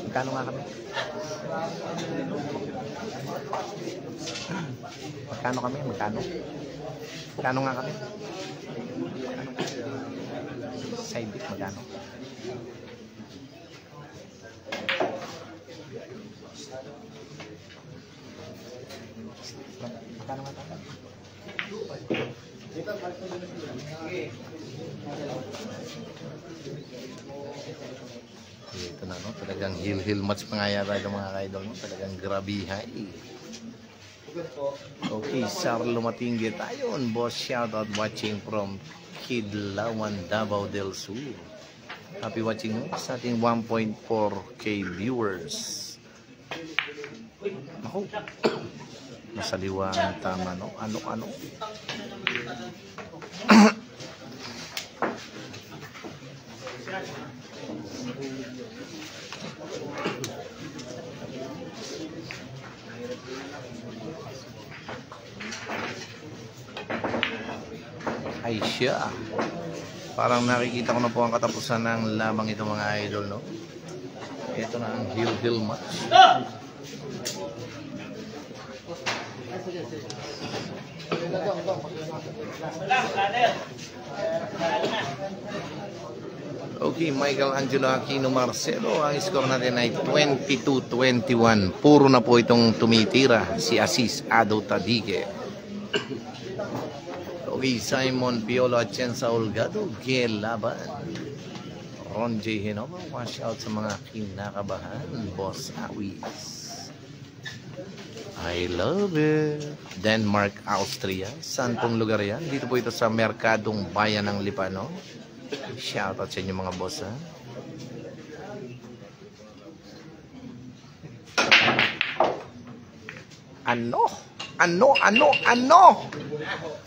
Magkano nga kami? Magkano? Magkano nga kami? Side bit, magkano? Ito na, no? Talagang heel match pa nga yata ito mga ka-idol, no? Talagang grabihay. Okay, Sarlo Matingge tayo. Boss, shoutout watching from Kidlawan, Davao del Sur. Happy watching sa ating 1.4k viewers. Ako, nasaliwa ang tama, no? Ano? Ay siya. Parang nakikita ko na po ang katapusan ng labang ito mga idol, no? Ito na ang heel match. Okay, Michael Angelo Aquino Marcelo. Ang score natin ay 22-21. Puro na po itong tumitira si Asis Ado Tadige. Okay, Simon Piolo at Chensa Olgado, Gelaban. Ron J. Hinova, wash out sa mga kinakabahan. Boss Awis. I love it. Denmark, Austria. Saan pong lugar yan? Dito po ito sa Merkadong Bayan ng Lipano. Shout out sa inyo mga boss, ha? Ano?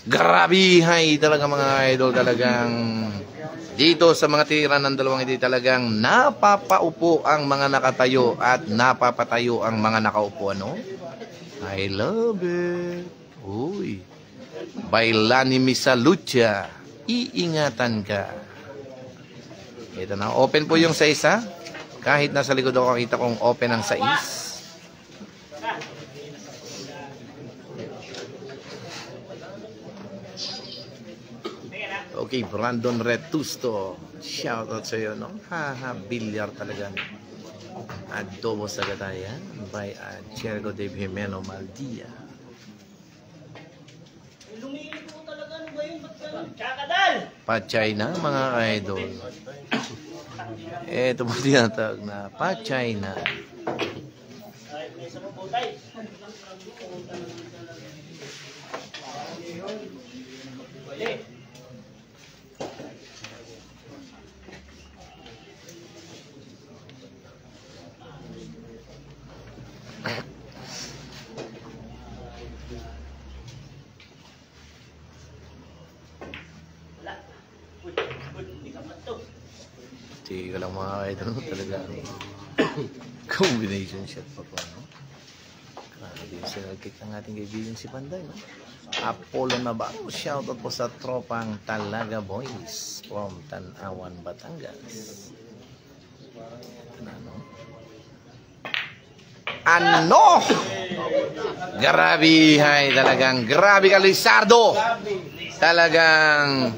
Grabihay talaga mga idol, talagang dito sa mga tira ng dalawang hindi talagang napapaupo ang mga nakatayo at napapatayo ang mga nakaupo, ano? I love it. Uy. Bailani Misalucha. Iingatan ka. Ito na. Open po yung 6, ha? Kahit nasa likod ako, kita kong open ang 6. Okay, Brandon Retusto. Shout out sa iyo, no? Bilyar talaga. Adobo sa Gatayan by Chergo de Jimeno Maldia. Pachay na mga idol. Ito po tinatawag na pachay na. Tiga lang mga idol, talaga combination shot pa po, no? Grabe yung sinagkik ng ating kaibigan si Panday, no? Apollo Navarro, shoutout po sa tropang Talaga Boys from Tanawan, Batangas. Ano? Grabe, hay, talagang grabe ka, Lizardo. Talagang